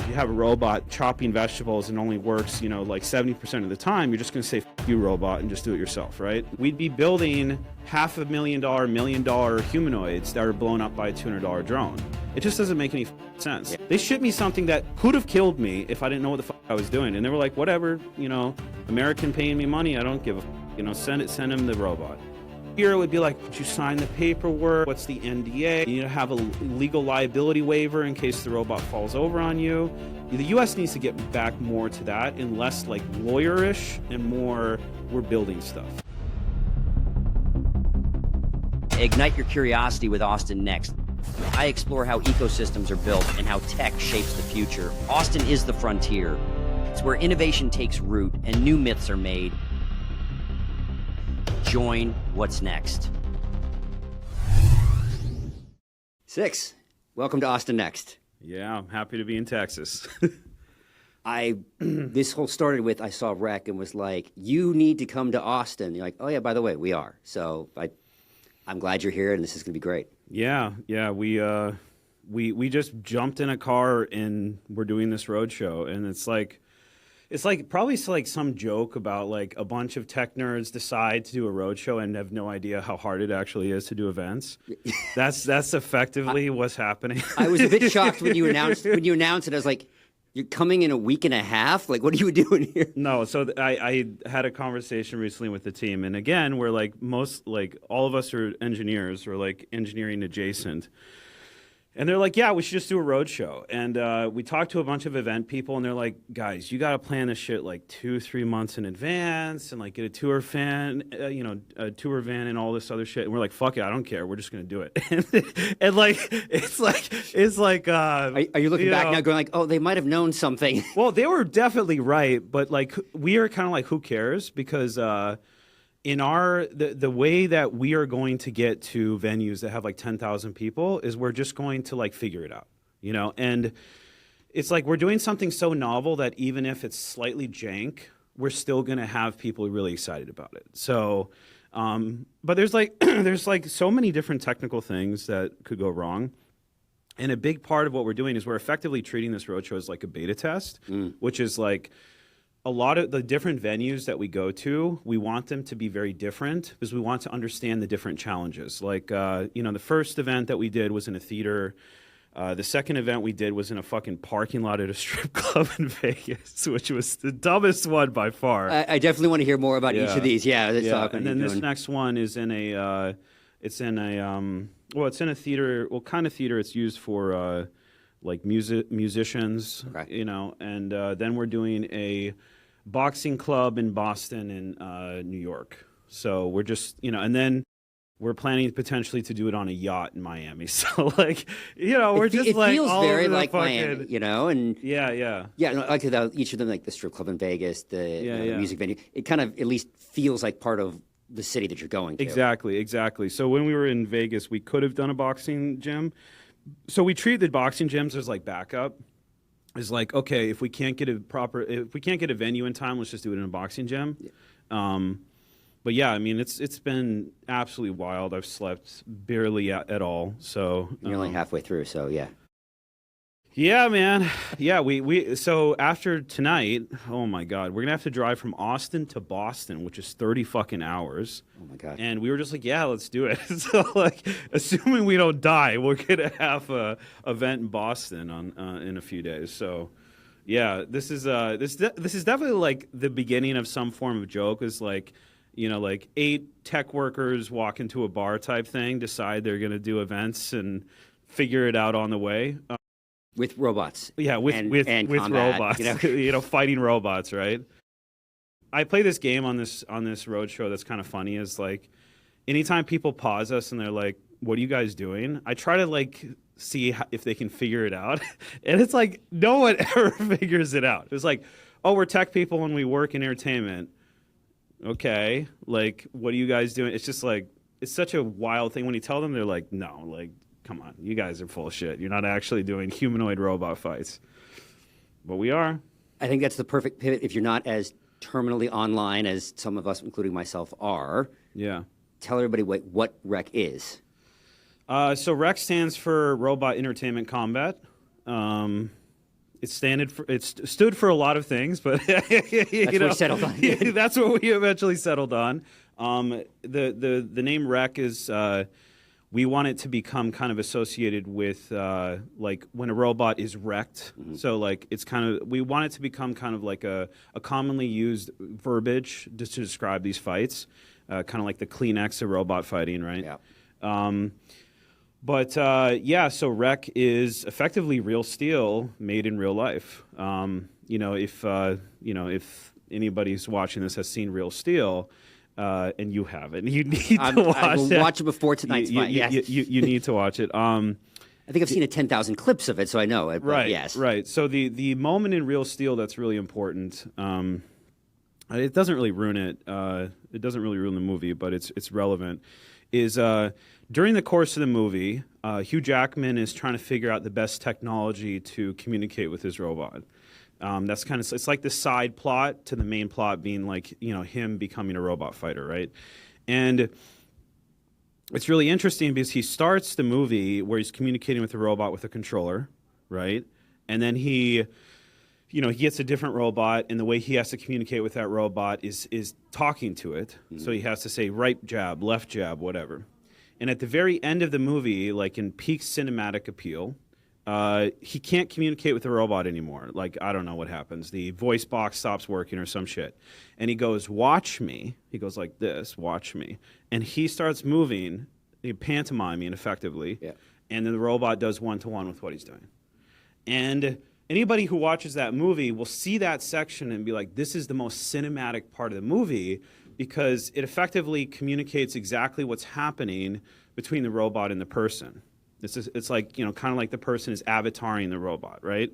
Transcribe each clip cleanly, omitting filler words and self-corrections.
you have a robot chopping vegetables and only works, like 70% of the time, you're just going to say, F you, robot, and just do it yourself, right? We'd be building $500,000, $1 million humanoids that are blown up by a $200 drone. It just doesn't make any sense. They shipped me something that could have killed me if I didn't know what the I was doing. And they were like, whatever, American paying me money, I don't give a send him the robot. Here it would be like, would you sign the paperwork? What's the NDA? You need to have a legal liability waiver in case the robot falls over on you. The US needs to get back more to that and less like lawyerish and more we're building stuff. Ignite your curiosity with Austin Next. I explore how ecosystems are built and how tech shapes the future. Austin is the frontier. It's where innovation takes root and new myths are made. Join What's Next. Cix, welcome to Austin Next. Yeah, I'm happy to be in Texas. This whole started with, I saw REK and was like, you need to come to Austin. You're like, oh yeah, by the way, we are. So I'm glad you're here and this is going to be great. Yeah, we just jumped in a car and we're doing this roadshow, and it's like probably like some joke about like a bunch of tech nerds decide to do a roadshow and have no idea how hard it actually is to do events. That's effectively what's happening. I was a bit shocked when you announced it. I was like, you're coming in a week and a half? Like, what are you doing here? No, so I had a conversation recently with the team, and again, we're like all of us are engineers, or like engineering adjacent. And they're like, yeah, we should just do a road show. And we talked to a bunch of event people, and they're like, guys, you got to plan this shit like 2-3 months in advance, and like get a tour van and all this other shit. And we're like, fuck it, I don't care. We're just gonna do it. and like, it's like. Are you looking back now, going like, oh, they might have known something? Well, they were definitely right, but like, we are kind of like, who cares? Because. In the way that we are going to get to venues that have like 10,000 people is we're just going to like figure it out, and it's like we're doing something so novel that even if it's slightly jank, we're still going to have people really excited about it. So, but there's like so many different technical things that could go wrong. And a big part of what we're doing is we're effectively treating this roadshow as like a beta test, which is like, a lot of the different venues that we go to, we want them to be very different because we want to understand the different challenges. Like, the first event that we did was in a theater. The second event we did was in a fucking parking lot at a strip club in Vegas, which was the dumbest one by far. I definitely want to hear more about each of these. Yeah. And then this next one is in it's in a theater. Well, kind of theater. It's used for like musicians, okay. And then we're doing a boxing club in Boston and New York. So we're just, and then we're planning potentially to do it on a yacht in Miami. So like, we're just like, it feels all very over like fucking, Miami, and yeah. No, like each of them, like the strip club in Vegas, the music venue. It kind of at least feels like part of the city that you're going to. Exactly. So when we were in Vegas, we could have done a boxing gym. So we treat the boxing gyms as like backup. It's like, okay, if we can't get a venue in time, let's just do it in a boxing gym. Yeah. But yeah, I mean, it's been absolutely wild. I've slept barely at all. So you're only halfway through. So yeah. Yeah, man. Yeah, so after tonight, oh my God, we're gonna have to drive from Austin to Boston, which is 30 fucking hours. Oh my God. And we were just like, yeah, let's do it. So like, assuming we don't die, we're gonna have a event in Boston in a few days. So yeah, this is definitely like the beginning of some form of joke. Is like, like 8 tech workers walk into a bar type thing, decide they're gonna do events and figure it out on the way. With robots. Yeah, with combat, robots. Fighting robots, right? I play this game on this roadshow that's kind of funny. Is like, anytime people pause us and they're like, "What are you guys doing?" I try to like see if they can figure it out, and it's like no one ever figures it out. It's like, "Oh, we're tech people and we work in entertainment." Okay, like, what are you guys doing? It's just like, it's such a wild thing when you tell them. They're like, "No, like, come on, you guys are full of shit. You're not actually doing humanoid robot fights." But we are. I think that's the perfect pivot if you're not as terminally online as some of us, including myself, are. Yeah. Tell everybody what REK is. So REK stands for Robot Entertainment Combat. stood for a lot of things, but That's what we settled on. That's what we eventually settled on. The name REK is we want it to become kind of associated with like when a robot is wrecked. Mm-hmm. So like we want it to become kind of like a commonly used verbiage just to describe these fights, kind of like the Kleenex of robot fighting, right? Yeah. So REK is effectively real steel made in real life. If anybody's watching this has seen Real Steel, and you haven't, you need to watch it. I will watch it before tonight's fight. Yes. You need to watch it. I think I've seen 10,000 clips of it, so I know it. Right. Yes. Right. So the moment in Real Steel that's really important. It doesn't really ruin it. It doesn't really ruin the movie, but it's relevant. Is during the course of the movie, Hugh Jackman is trying to figure out the best technology to communicate with his robot. That's kind of, it's like the side plot to the main plot being like, him becoming a robot fighter, right? And it's really interesting because he starts the movie where he's communicating with the robot with a controller, right? And then he gets a different robot, and the way he has to communicate with that robot is talking to it. Mm-hmm. So he has to say right jab, left jab, whatever. And at the very end of the movie, like in peak cinematic appeal, he can't communicate with the robot anymore. Like, I don't know what happens. The voice box stops working or some shit. And he goes, watch me. He goes like this, watch me. And he starts moving, pantomiming effectively. Yeah. And then the robot does one-to-one with what he's doing. And anybody who watches that movie will see that section and be like, this is the most cinematic part of the movie because it effectively communicates exactly what's happening between the robot and the person. It's like, kind of like the person is avataring the robot, right?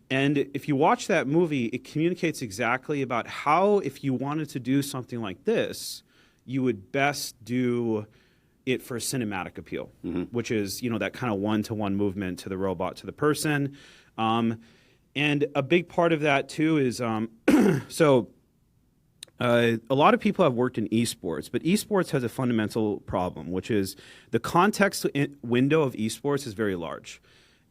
And if you watch that movie, it communicates exactly about how, if you wanted to do something like this, you would best do it for cinematic appeal, mm-hmm. which is, that kind of one-to-one movement to the robot to the person. And a big part of that, too, is a lot of people have worked in eSports, but eSports has a fundamental problem, which is the context window of eSports is very large.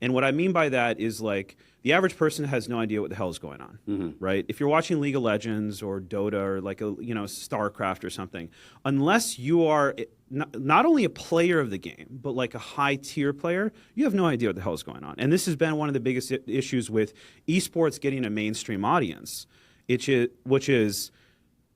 And what I mean by that is like the average person has no idea what the hell is going on, mm-hmm. right? If you're watching League of Legends or Dota or like StarCraft or something, unless you are not only a player of the game, but like a high tier player, you have no idea what the hell is going on. And this has been one of the biggest issues with eSports getting a mainstream audience, which is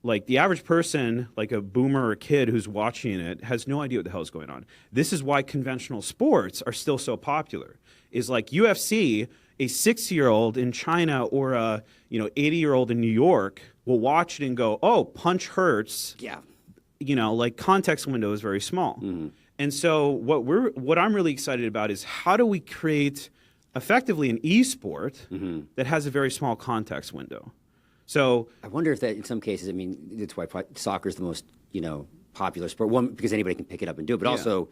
like the average person, like a boomer or a kid who's watching it, has no idea what the hell is going on. This is why conventional sports are still so popular. Is like UFC, a 6-year-old in China or a 80-year-old in New York will watch it and go, "Oh, punch hurts." Yeah. Like context window is very small. Mm-hmm. And so what I'm really excited about is how do we create effectively an e-sport mm-hmm. that has a very small context window. So I wonder if that in some cases, that's why soccer is the most, popular sport. One, because anybody can pick it up and do it, but also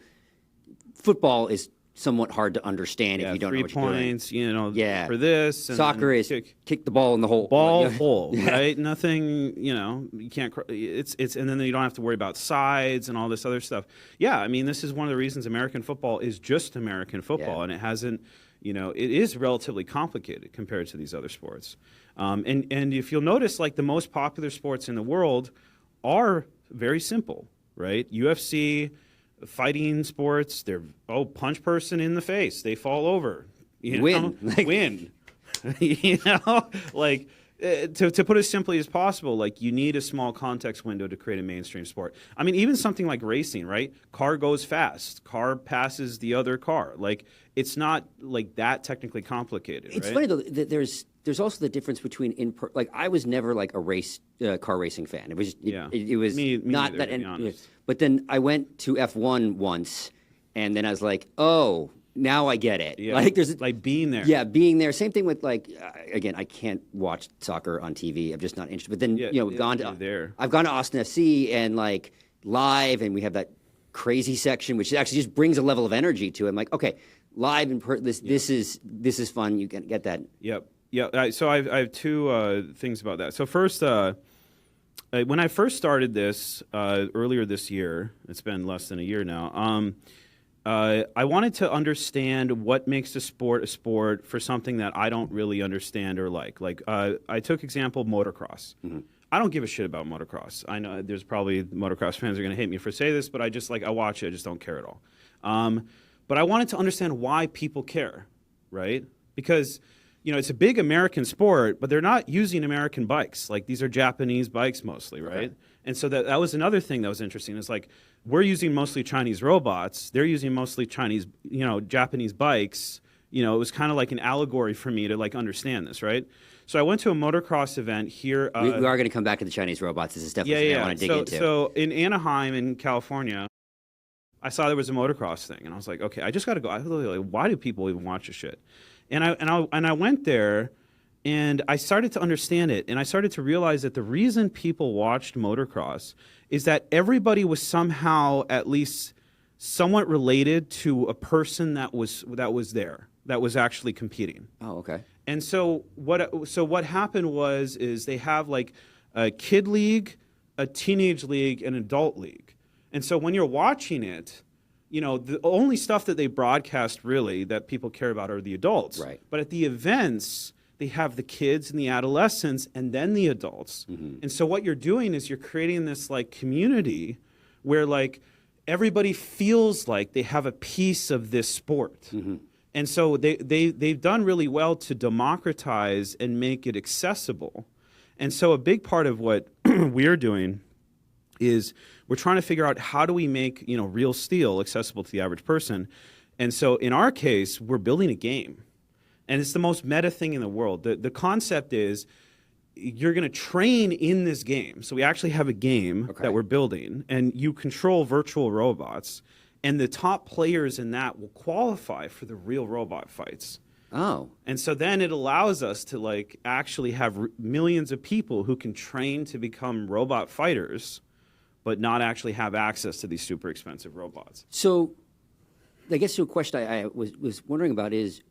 football is somewhat hard to understand if you don't know what you're doing. 3 points, for this. And soccer is kick the ball in the hole. Hole, right? Nothing, you can't, and then you don't have to worry about sides and all this other stuff. Yeah, this is one of the reasons American football is just American football, and it hasn't, it is relatively complicated compared to these other sports. And if you'll notice, like the most popular sports in the world are very simple, right? UFC, fighting sports, they're, punch person in the face, they fall over. Win. Win. To put it as simply as possible, like you need a small context window to create a mainstream sport. Even something like racing, right? Car goes fast, car passes the other car. Like it's not like that technically complicated. It's right? funny though that there's also the difference between I was never like a car racing fan. It was it was me not neither, that. to be honest. But then I went to F1 once, and then I was like, oh. Now I get it. Yeah. Like there's like being there. Yeah, being there. Same thing with again, I can't watch soccer on TV. I'm just not interested. But then I've gone to Austin FC and like live, and we have that crazy section, which actually just brings a level of energy to it. I'm like, okay, live and this is fun. You can get that. Yep. Yeah. So I have two things about that. So first, when I first started this earlier this year, it's been less than a year now. I wanted to understand what makes a sport for something that I don't really understand or like. Like, I took example motocross. I don't give a shit about motocross. I know there's probably motocross fans are going to hate me for saying this, but I just I watch it. I just don't care at all. But I wanted to understand why people care, right? Because, it's a big American sport, but they're not using American bikes. Like, these are Japanese bikes mostly, right? Okay. And so that was another thing that was interesting. Is like, we're using mostly Chinese robots. They're using mostly Chinese, Japanese bikes. It was kind of like an allegory for me to understand this, right? So I went to a motocross event here. We are going to come back to the Chinese robots. This is definitely something I want to dig into. So in Anaheim, in California, I saw there was a motocross thing, and I was like, okay, I just got to go. I was like, why do people even watch this shit? And I went there, and I started to understand it, and I started to realize that the reason people watched motocross is that everybody was somehow at least somewhat related to a person that was there, that was actually competing. Oh, okay. And so what happened is they have like a kid league, a teenage league, and an adult league. And so when you're watching it, the only stuff that they broadcast really that people care about are the adults. Right. But at the events, they have the kids and the adolescents and then the adults. And so what you're doing is you're creating this community where everybody feels like they have a piece of this sport. And so they've done really well to democratize and make it accessible. And so a big part of what we're doing is we're trying to figure out how do we make real steel accessible to the average person. And so in our case, we're building a game. And it's the most meta thing in the world. The concept is you're going to train in this game. So we actually have a game that we're building, and you control virtual robots. And the top players in that will qualify for the real robot fights. Oh. And so then it allows us to actually have millions of people who can train to become robot fighters, but not actually have access to these super expensive robots. So I guess the question I was wondering about is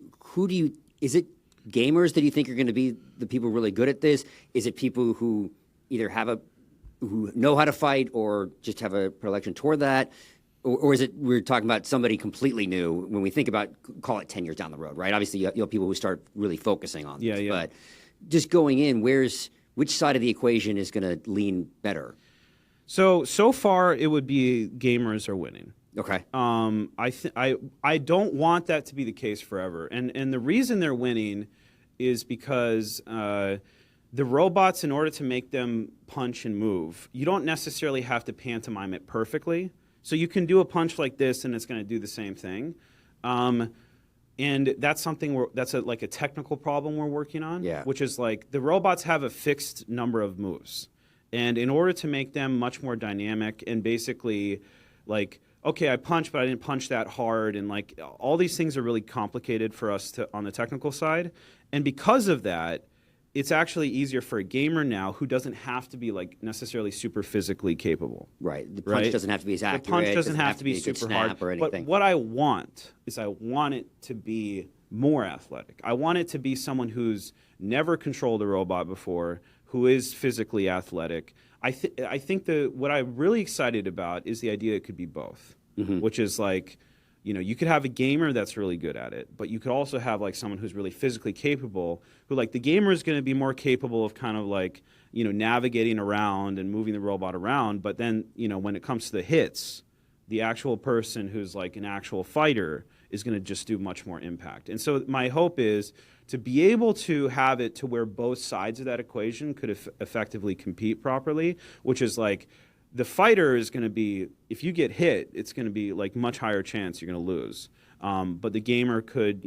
is it gamers that you think are going to be the people really good at this? Is it people who either who know how to fight or just have a predilection toward that? Or is it we're talking about somebody completely new when we think about, call it 10 years down the road, right? Obviously, you have people who start really focusing on this. Yeah. But just going in, which side of the equation is going to lean better? So far, it would be gamers are winning. Okay. I don't want that to be the case forever. And the reason they're winning is because the robots, in order to make them punch and move, you don't necessarily have to pantomime it perfectly. So you can do a punch like this, and it's going to do the same thing. And that's something that's a technical problem we're working on, which is the robots have a fixed number of moves. And in order to make them much more dynamic and basically okay, I punched, but I didn't punch that hard. And all these things are really complicated for us on the technical side. And because of that, it's actually easier for a gamer now who doesn't have to be necessarily super physically capable. Right. The punch doesn't have to be as accurate. The punch doesn't have to be super hard. Or anything. But what I want is I want it to be more athletic. I want it to be someone who's never controlled a robot before, who is physically athletic. I think what I'm really excited about is the idea it could be both, which is you could have a gamer that's really good at it, but you could also have someone who's really physically capable, who the gamer is going to be more capable of kind of navigating around and moving the robot around. But then, when it comes to the hits, the actual person who's an actual fighter is going to just do much more impact. And so my hope is to be able to have it to where both sides of that equation could effectively compete properly, which is the fighter is going to be, if you get hit, it's going to be much higher chance you're going to lose. But the gamer could,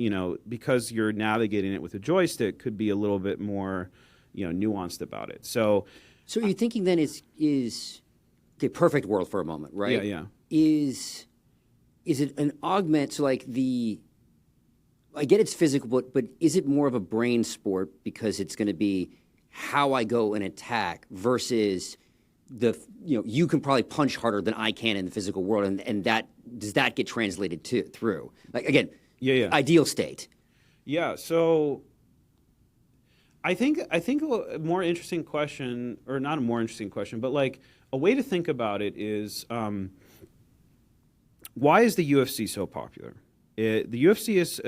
because you're navigating it with a joystick, could be a little bit more, nuanced about it. So you're thinking then is okay, perfect world for a moment, right? Yeah. Is it an augment? So I get it's physical, but is it more of a brain sport because it's going to be how I go and attack versus you can probably punch harder than I can in the physical world, and does that get translated through? Again, ideal state. Yeah. So I think a more interesting question, or not a more interesting question, but a way to think about it is why is the UFC so popular? The UFC is,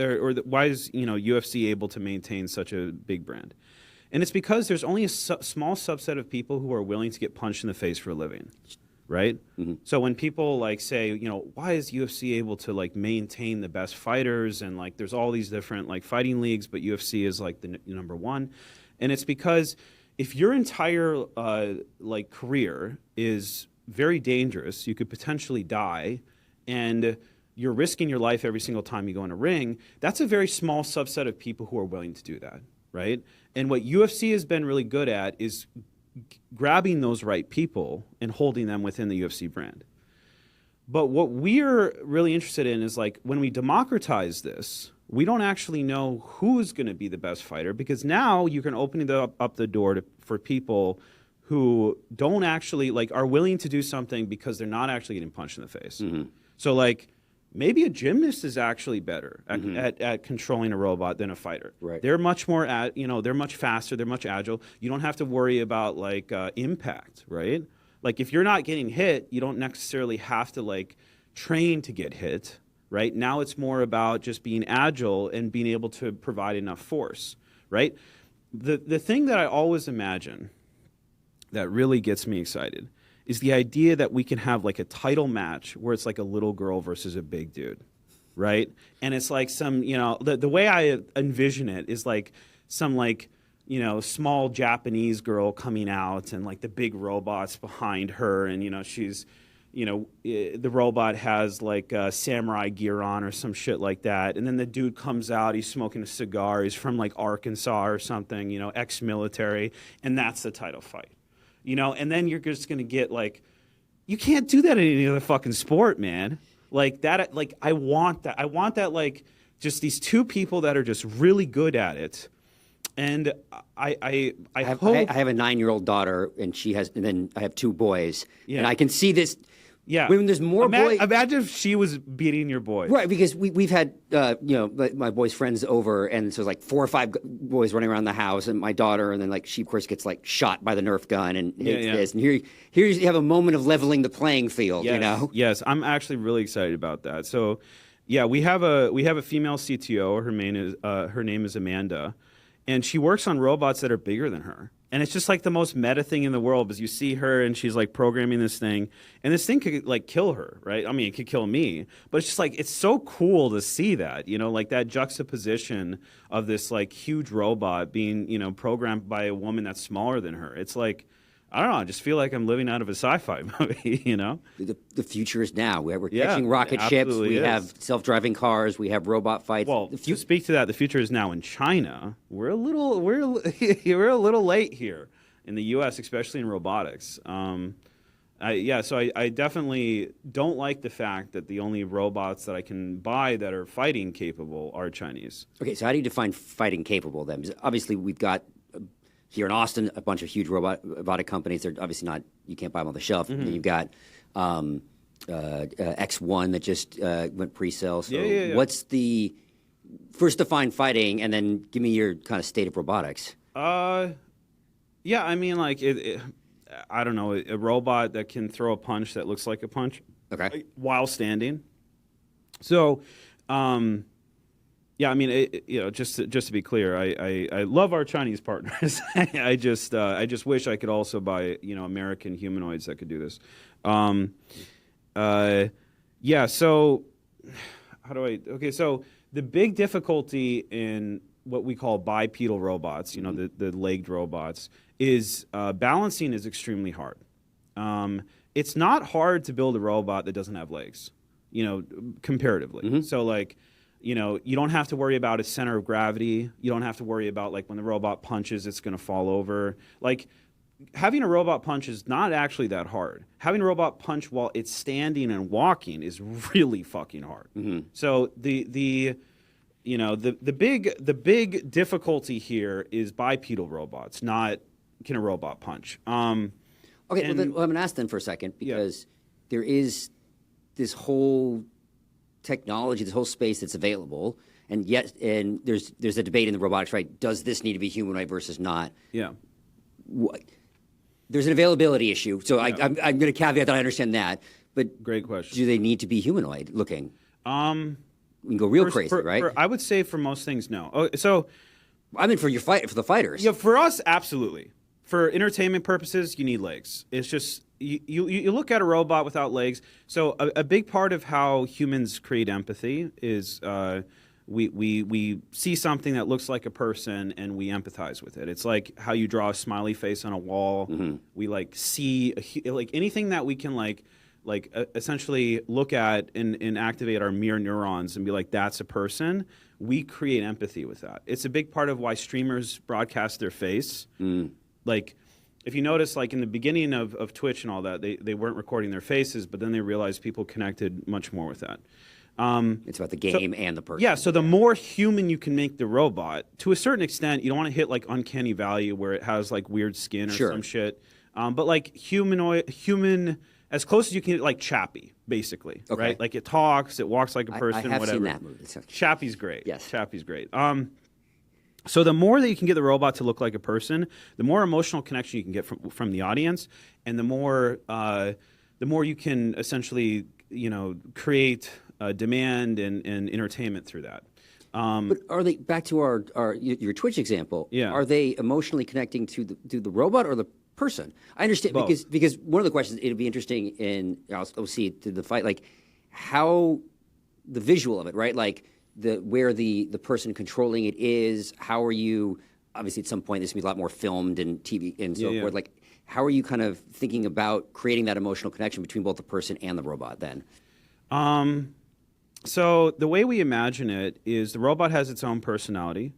why is UFC able to maintain such a big brand? And it's because there's only a small subset of people who are willing to get punched in the face for a living, right? Mm-hmm. So when people like say, why is UFC able to like maintain the best fighters, and like there's all these different like fighting leagues, but UFC is like the number one, and it's because if your entire like career is very dangerous, you could potentially die, and you're risking your life every single time you go in a ring, that's a very small subset of people who are willing to do that, right? And what UFC has been really good at is grabbing those right people and holding them within the UFC brand. But what we're really interested in is like when we democratize this, we don't actually know who's going to be the best fighter, because now you can open up the door for people who don't actually like are willing to do something because they're not actually getting punched in the face. Mm-hmm. So like maybe a gymnast is actually better at controlling a robot than a fighter. Right. They're much more they're much faster, they're much agile. You don't have to worry about like impact, right? Like if you're not getting hit, you don't necessarily have to like train to get hit, right? Now it's more about just being agile and being able to provide enough force, right? The thing that I always imagine that really gets me excited is the idea that we can have like a title match where it's like a little girl versus a big dude, right? And it's like some, the way I envision it is like some like, small Japanese girl coming out and like the big robots behind her, and she's, the robot has like samurai gear on or some shit like that, and then the dude comes out, he's smoking a cigar, he's from like Arkansas or something, ex-military, and that's the title fight. And then you're just going to get like, you can't do that in any other fucking sport, man. Like that, like I want that. I want that, like just these two people that are just really good at it. And I have a 9-year-old daughter, and then I have 2 boys, and I can see this. Yeah, when there's more boys. Imagine if she was beating your boys. Right, because we've had my boys' friends over, and so it's like 4 or 5 boys running around the house, and my daughter, and then like she of course gets like shot by the Nerf gun and hates this, and here you have a moment of leveling the playing field. Yes, yes, I'm actually really excited about that. So, yeah, we have a female CTO. Her name is Amanda, and she works on robots that are bigger than her. And it's just like the most meta thing in the world, because you see her and she's like programming this thing, and this thing could like kill her, right? I mean, it could kill me, but it's just like, it's so cool to see that, like that juxtaposition of this like huge robot being, programmed by a woman that's smaller than her. It's like, I don't know, I just feel like I'm living out of a sci-fi movie, The future is now. We're catching rocket ships. We have self-driving cars. We have robot fights. Well, to speak to that, the future is now in China. We're a little late here in the U.S., especially in robotics. So I definitely don't like the fact that the only robots that I can buy that are fighting capable are Chinese. Okay, so how do you define fighting capable then? Because obviously we've got here in Austin a bunch of huge robotic companies. They're obviously not, you can't buy them on the shelf. Mm-hmm. And you've got X1 that just went pre-sale. So what's the first define fighting, and then give me your kind of state of robotics? I mean, like I don't know, a robot that can throw a punch that looks like a punch, okay, while standing. So, I mean, just to be clear, I love our Chinese partners. I just wish I could also buy American humanoids that could do this. So how do I? Okay, so the big difficulty in what we call bipedal robots, the legged robots, is balancing is extremely hard. It's not hard to build a robot that doesn't have legs, comparatively. Mm-hmm. So like, you don't have to worry about its center of gravity. You don't have to worry about like when the robot punches, it's going to fall over. Like having a robot punch is not actually that hard. Having a robot punch while it's standing and walking is really fucking hard. Mm-hmm. So the big difficulty here is bipedal robots, not can a robot punch. Okay, well, I'm going to ask then for a second, because there is this whole technology, this whole space that's available, and there's a debate in the robotics, right? Does this need to be humanoid versus not? Yeah. There's an availability issue, so I'm going to caveat that I understand that. But Great question. do they need to be humanoid looking? We can go real crazy, right? I would say for most things, no. Oh, so I mean, for the fighters. yeah, for us, absolutely. For entertainment purposes, you need legs. It's just you look at a robot without legs. So a big part of how humans create empathy is we see something that looks like a person and we empathize with it. It's like how you draw a smiley face on a wall. Mm-hmm. We like see like anything that we can essentially look at and activate our mirror neurons and be like, that's a person. We create empathy with that. It's a big part of why streamers broadcast their face. Like, if you notice, like in the beginning of Twitch and all that, they weren't recording their faces, but then they realized people connected much more with that. It's about the game and the person. Yeah, so the more human you can make the robot, to a certain extent, you don't want to hit like uncanny valley where it has like weird skin or some shit. But like human, as close as you can, like Chappie, basically, right? Like it talks, it walks like a person, I have whatever. seen that movie. Chappie's great. Yes. Chappie's great. So the more that you can get the robot to look like a person, the more emotional connection you can get from the audience, and the more you can essentially create demand and entertainment through that. But are they back to your Twitch example? Yeah. Are they emotionally connecting to the robot or the person? I understand Both. because one of the questions it'd be interesting in I'll see to the fight like how the visual of it, right? Like where the person controlling it is. How are you? Obviously, at some point this will be a lot more filmed and TV and so forth. Like, how are you kind of thinking about creating that emotional connection between both the person and the robot? Then. So the way we imagine it is the robot has its own personality.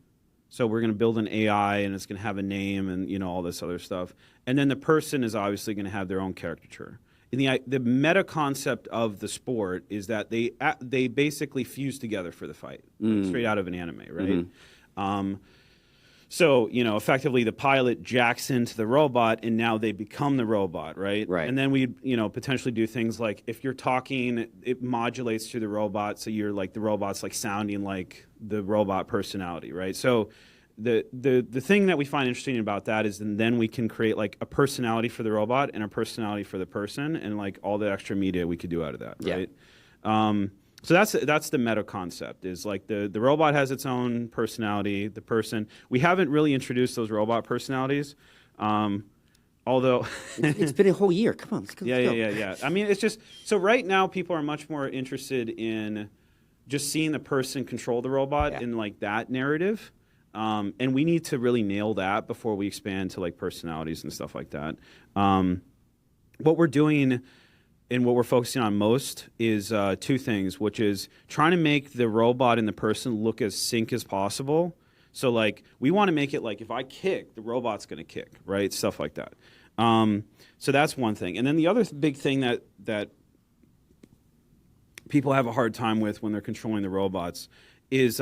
So we're going to build an AI and it's going to have a name and all this other stuff. And then the person is obviously going to have their own caricature. And the meta concept of the sport is that they basically fuse together for the fight, straight out of an anime, right? So, effectively the pilot jacks into the robot and now they become the robot, right? Right. And then we, potentially do things like if you're talking, it modulates through the robot. So you're like, the robot's like sounding like the robot personality, right? So the thing that we find interesting about that is then we can create like a personality for the robot and a personality for the person and like all the extra media we could do out of that, right? So that's the meta concept is like the robot has its own personality, the person. We haven't really introduced those robot personalities, although it's been a whole year. Come on, let's go. Yeah. I mean, it's just so right now people are much more interested in just seeing the person control the robot in like that narrative, and we need to really nail that before we expand to like personalities and stuff like that. What we're doing. And what we're focusing on most is two things, which is trying to make the robot and the person look as sync as possible. So, like, we want to make it like if I kick, the robot's going to kick, right? Stuff like that. So that's one thing. And then the other big thing that people have a hard time with when they're controlling the robots is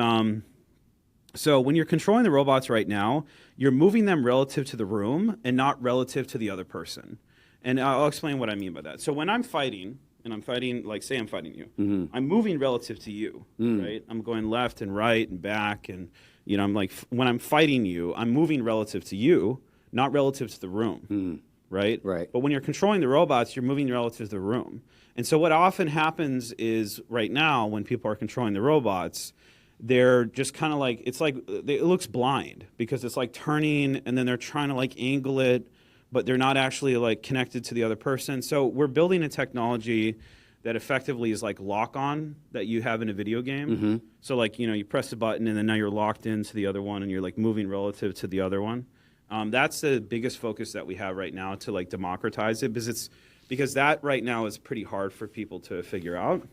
so when you're controlling the robots right now, you're moving them relative to the room and not relative to the other person. And I'll explain what I mean by that. So when I'm fighting, and I'm fighting, like say I'm fighting you, I'm moving relative to you, right? I'm going left and right and back, and I'm like, when I'm fighting you, I'm moving relative to you, not relative to the room, right? Right. But when you're controlling the robots, you're moving relative to the room. And so what often happens is right now when people are controlling the robots, they're just kind of like, it looks blind because it's like turning, and then they're trying to like angle it, but they're not actually like connected to the other person. So we're building a technology that effectively is like lock-on that you have in a video game. So like, you press a button and then now you're locked into the other one and you're like moving relative to the other one. That's the biggest focus that we have right now to like democratize it because that right now is pretty hard for people to figure out.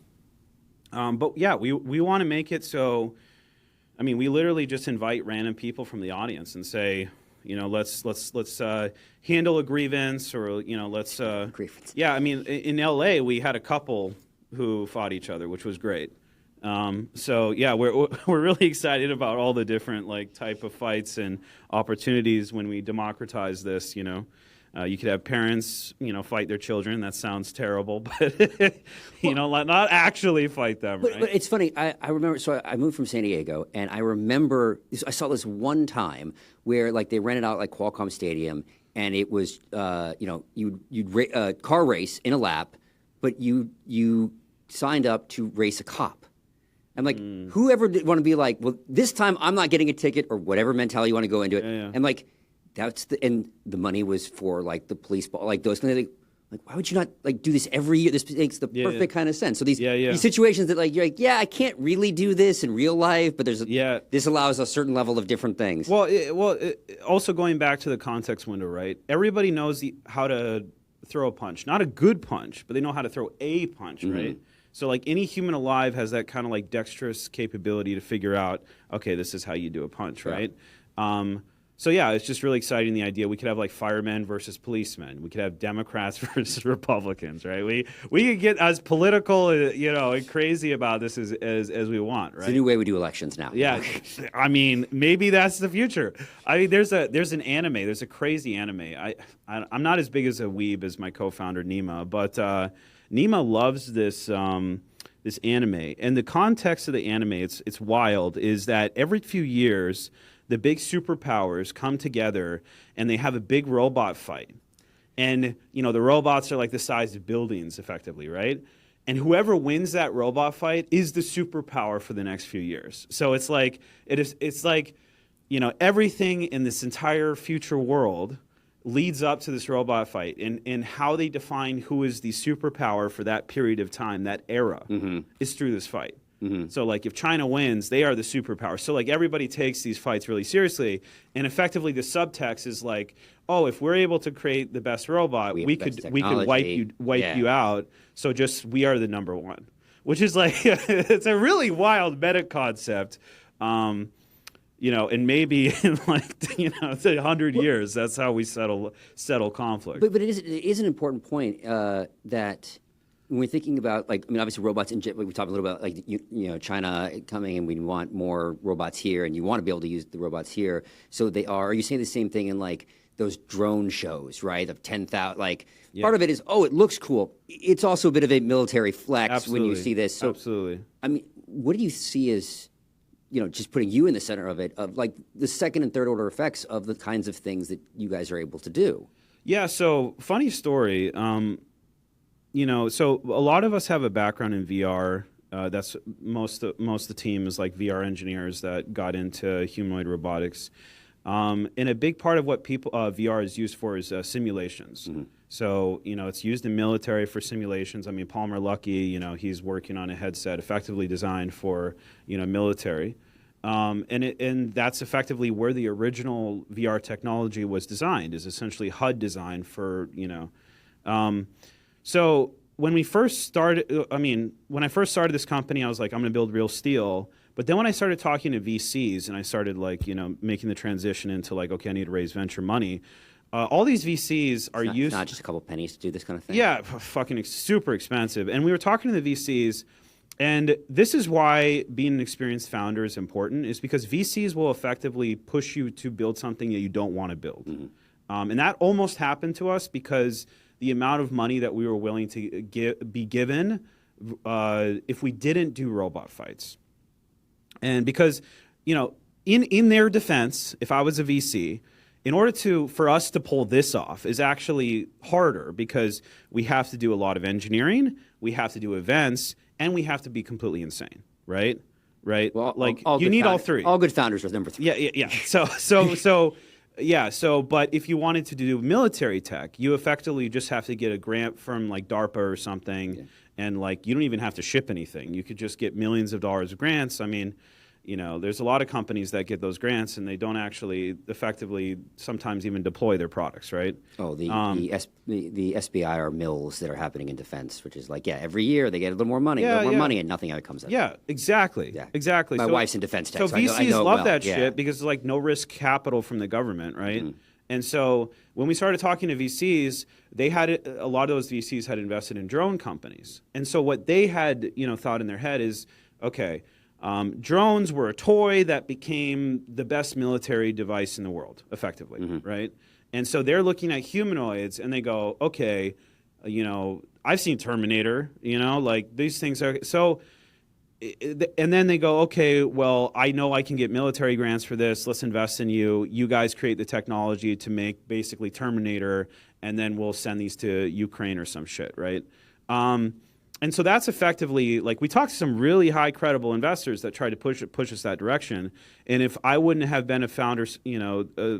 But yeah, we want to make it so, I mean, we literally just invite random people from the audience and say, let's handle a grievance, or let's grievance. Yeah, I mean, in LA we had a couple who fought each other, which was great. So yeah, we're really excited about all the different like type of fights and opportunities when we democratize this. You could have parents, fight their children. That sounds terrible, but not actually fight them. Right? But it's funny. I remember. So I moved from San Diego, and I remember I saw this one time where like they rented out like Qualcomm Stadium, and it was you'd car race in a lap but you signed up to race a cop. I'm like, whoever did want to be like, well, this time I'm not getting a ticket or whatever mentality you want to go into it. Yeah. And like, and the money was for like the police, like those kind of things. Like, why would you not like do this every year? This makes the perfect kind of sense. So these situations that like you're like, I can't really do this in real life, but this allows a certain level of different things. Well, also going back to the context window, right? Everybody knows how to throw a punch, not a good punch, but they know how to throw a punch, right? So like any human alive has that kind of like dexterous capability to figure out, okay, this is how you do a punch, right? So yeah, it's just really exciting, the idea. We could have like firemen versus policemen. We could have Democrats versus Republicans, right? We could get as political, and crazy about this as we want, right? It's a new way we do elections now. Yeah, I mean, maybe that's the future. I mean, there's an anime. There's a crazy anime. I'm not as big as a weeb as my co-founder Nima, but Nima loves this anime. And the context of the anime, it's wild, is that every few years the big superpowers come together and they have a big robot fight. And, the robots are like the size of buildings, effectively, right? And whoever wins that robot fight is the superpower for the next few years. So it's like, everything in this entire future world leads up to this robot fight. And how they define who is the superpower for that period of time, that era, is through this fight. So like if China wins, they are the superpower. So like everybody takes these fights really seriously, and effectively the subtext is like, oh, if we're able to create the best robot, we could wipe you out. So just we are the number one, which is like it's a really wild meta concept. And maybe in like 100 years, that's how we settle conflict. But it is an important point that. When we're thinking about, obviously robots, we talked a little about, China coming and we want more robots here and you want to be able to use the robots here. So are you saying the same thing in, those drone shows, right, of 10,000? Part of it is, it looks cool. It's also a bit of a military flex when you see this. So, absolutely. I mean, what do you see as, just putting you in the center of it, of, the second and third order effects of the kinds of things that you guys are able to do? Yeah, so funny story. So a lot of us have a background in VR. That's most of the team is like VR engineers that got into humanoid robotics. And a big part of what VR is used for is simulations. So, it's used in military for simulations. I mean, Palmer Luckey, he's working on a headset effectively designed for, military. And that's effectively where the original VR technology was designed, is essentially HUD design for, So when I first started this company, I was like, I'm going to build real steel. But then when I started talking to VCs and I started making the transition into okay, I need to raise venture money. All these VCs are used. Not just a couple pennies to do this kind of thing. Yeah, fucking super expensive. And we were talking to the VCs, and this is why being an experienced founder is important, is because VCs will effectively push you to build something that you don't want to build. And that almost happened to us because the amount of money that we were willing to be given if we didn't do robot fights. And because, in their defense, if I was a VC, in order for us to pull this off is actually harder because we have to do a lot of engineering, we have to do events, and we have to be completely insane, right? Right? Well, you need all three. All good founders are number three. Yeah. But if you wanted to do military tech, you effectively just have to get a grant from DARPA or something, and you don't even have to ship anything. You could just get millions of dollars of grants. I mean, there's a lot of companies that get those grants and they don't actually effectively sometimes even deploy their products, right? Oh, the SBI are mills that are happening in defense, which is every year they get a little more money, money, and nothing out comes out. Yeah, exactly. Yeah. Exactly. My wife's in defense tech, so VCs love that shit because it's no risk capital from the government, right? And so when we started talking to VCs, they had a lot of those VCs had invested in drone companies. And so what they had, thought in their head is, okay, drones were a toy that became the best military device in the world, effectively, right? And so they're looking at humanoids and they go, okay, I've seen Terminator, these things are so. And then they go, okay, well, I know I can get military grants for this. Let's invest in you. You guys create the technology to make basically Terminator, and then we'll send these to Ukraine or some shit, right? And so that's effectively, like, we talked to some really high credible investors that tried to push us that direction. And if I wouldn't have been a founder,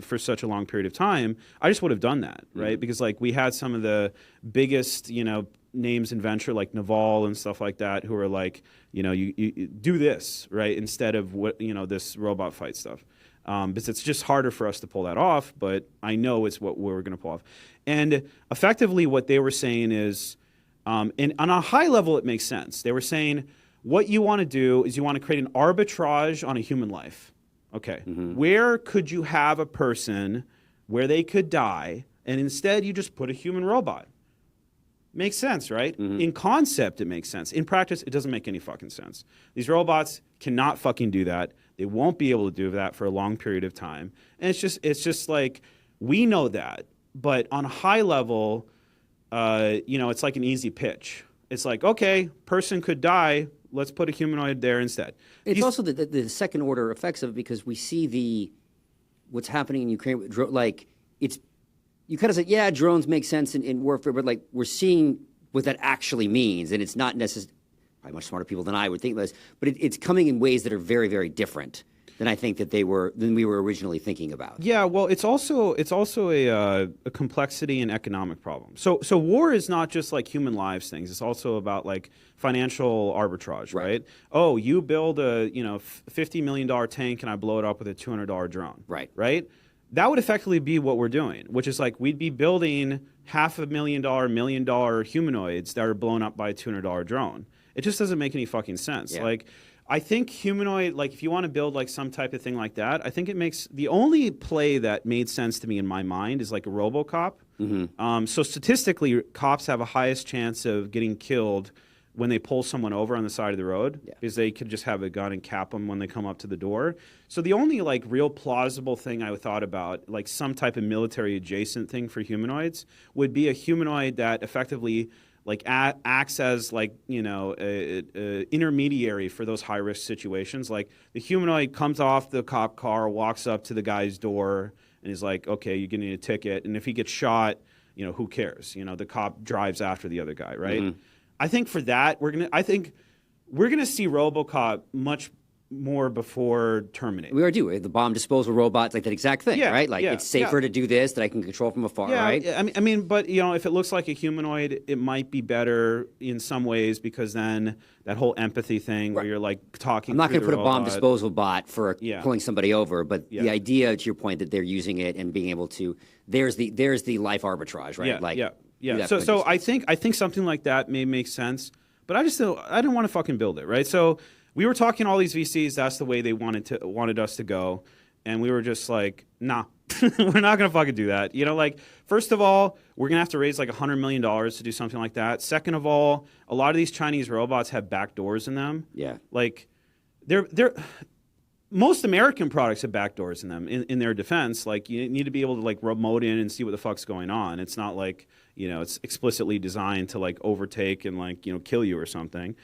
for such a long period of time, I just would have done that, right? Because, like, we had some of the biggest, names in venture, like Naval and stuff like that, who are like, you do this, right, instead of what, this robot fight stuff. Because it's just harder for us to pull that off, but I know it's what we're going to pull off. And effectively what they were saying is, and on a high level, it makes sense. They were saying, what you want to do is you want to create an arbitrage on a human life. Okay. Where could you have a person where they could die, and instead you just put a human robot? Makes sense, right? In concept, it makes sense. In practice, it doesn't make any fucking sense. These robots cannot fucking do that. They won't be able to do that for a long period of time. And it's just like, we know that. But on a high level, it's like an easy pitch. It's like, okay, person could die. Let's put a humanoid there instead. It's also the second order effects of it, because we see what's happening in Ukraine with you kind of said, yeah, drones make sense in warfare, but like we're seeing what that actually means, and it's not necessarily, probably much smarter people than I would think this, but it's coming in ways that are very, very different than I think that than we were originally thinking about. Yeah, well, it's also a complexity and economic problem. So war is not just like human lives things. It's also about like financial arbitrage, right? Oh, you build a $50 million tank and I blow it up with a $200 drone, right? That would effectively be what we're doing, which is like we'd be building $500,000, $1 million humanoids that are blown up by a $200 drone. It just doesn't make any fucking sense. Yeah. Like, I think humanoid, like if you want to build like some type of thing like that, I think it makes the only play that made sense to me in my mind is like a RoboCop. So statistically, cops have a highest chance of getting killed when they pull someone over on the side of the road, because they could just have a gun and cap them when they come up to the door. So the only like real plausible thing I thought about, like some type of military adjacent thing for humanoids, would be a humanoid that effectively like acts as like a intermediary for those high risk situations. Like the humanoid comes off the cop car, walks up to the guy's door, and he's like, "Okay, you're getting a ticket." And if he gets shot, who cares? The cop drives after the other guy, right? I think for that we're gonna see RoboCop much more before Terminator. We already do. The bomb disposal robots, like that exact thing, right? Like it's safer to do this that I can control from afar, right? I mean, but if it looks like a humanoid, it might be better in some ways, because then that whole empathy thing where you're like talking. I'm not going to put a bomb disposal bot for pulling somebody over, but the idea, to your point, that they're using it and being able to, there's the life arbitrage, right? Yeah. So I think something like that may make sense, but I didn't want to fucking build it, right? So we were talking to all these VCs. That's the way they wanted us to go, and we were just like, nah, we're not gonna fucking do that. Like, first of all, we're gonna have to raise like $100 million to do something like that. Second of all, a lot of these Chinese robots have back doors in them. Yeah, like they're most American products have back doors in them. In their defense, like you need to be able to like remote in and see what the fuck's going on. It's not like it's explicitly designed to like overtake and like kill you or something.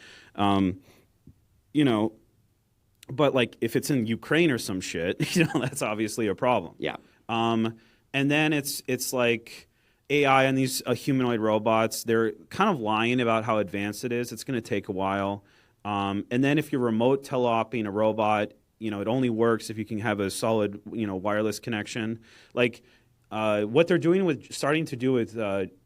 But like if it's in Ukraine or some shit, that's obviously a problem. Yeah. And then it's like AI and these humanoid robots, they're kind of lying about how advanced it is. It's going to take a while. And then if you're remote teleoping a robot, it only works if you can have a solid, wireless connection. Like what they're starting to do with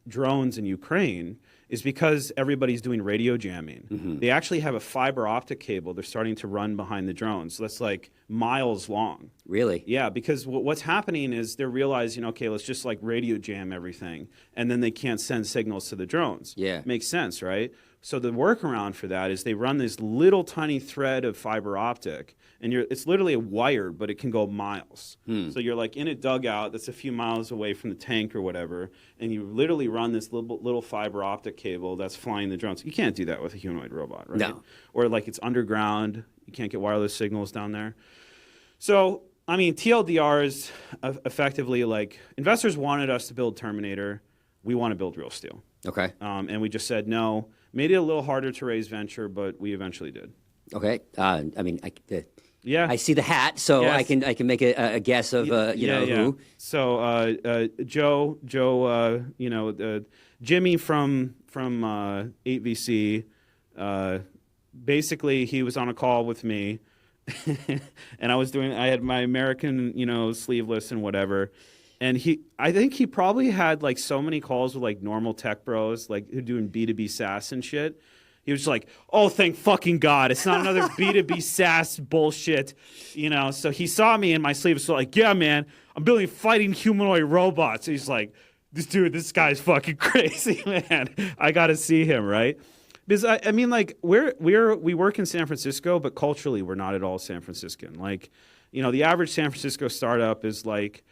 drones in Ukraine is because everybody's doing radio jamming. They actually have a fiber optic cable they're starting to run behind the drones. So that's like miles long. Really? Yeah, because what's happening is they're realizing, okay, let's just like radio jam everything, and then they can't send signals to the drones. Yeah. Makes sense, right? So the workaround for that is they run this little tiny thread of fiber optic, and it's literally a wire, but it can go miles. So you're like in a dugout that's a few miles away from the tank or whatever, and you literally run this little fiber optic cable that's flying the drones. You can't do that with a humanoid robot, right? No. Or like it's underground. You can't get wireless signals down there. So, I mean, TLDR is effectively like investors wanted us to build Terminator. We want to build Real Steel. Okay. And we just said no. Made it a little harder to raise venture, but we eventually did. Okay. I mean, Yeah. I see the hat, so Yes. I can make a guess of who. So Joe, Jimmy from 8VC. Basically, he was on a call with me, and I had my American, sleeveless and whatever. And I think he probably had like so many calls with like normal tech bros, like who doing B2B SaaS and shit. He was just like, oh, thank fucking God. It's not another B2B SaaS bullshit. So he saw me in my sleeves. So like, yeah, man, I'm building fighting humanoid robots. He's like, this guy's fucking crazy, man. I got to see him, right? Because I mean, like we work in San Francisco, but culturally we're not at all San Franciscan. Like, the average San Francisco startup is like,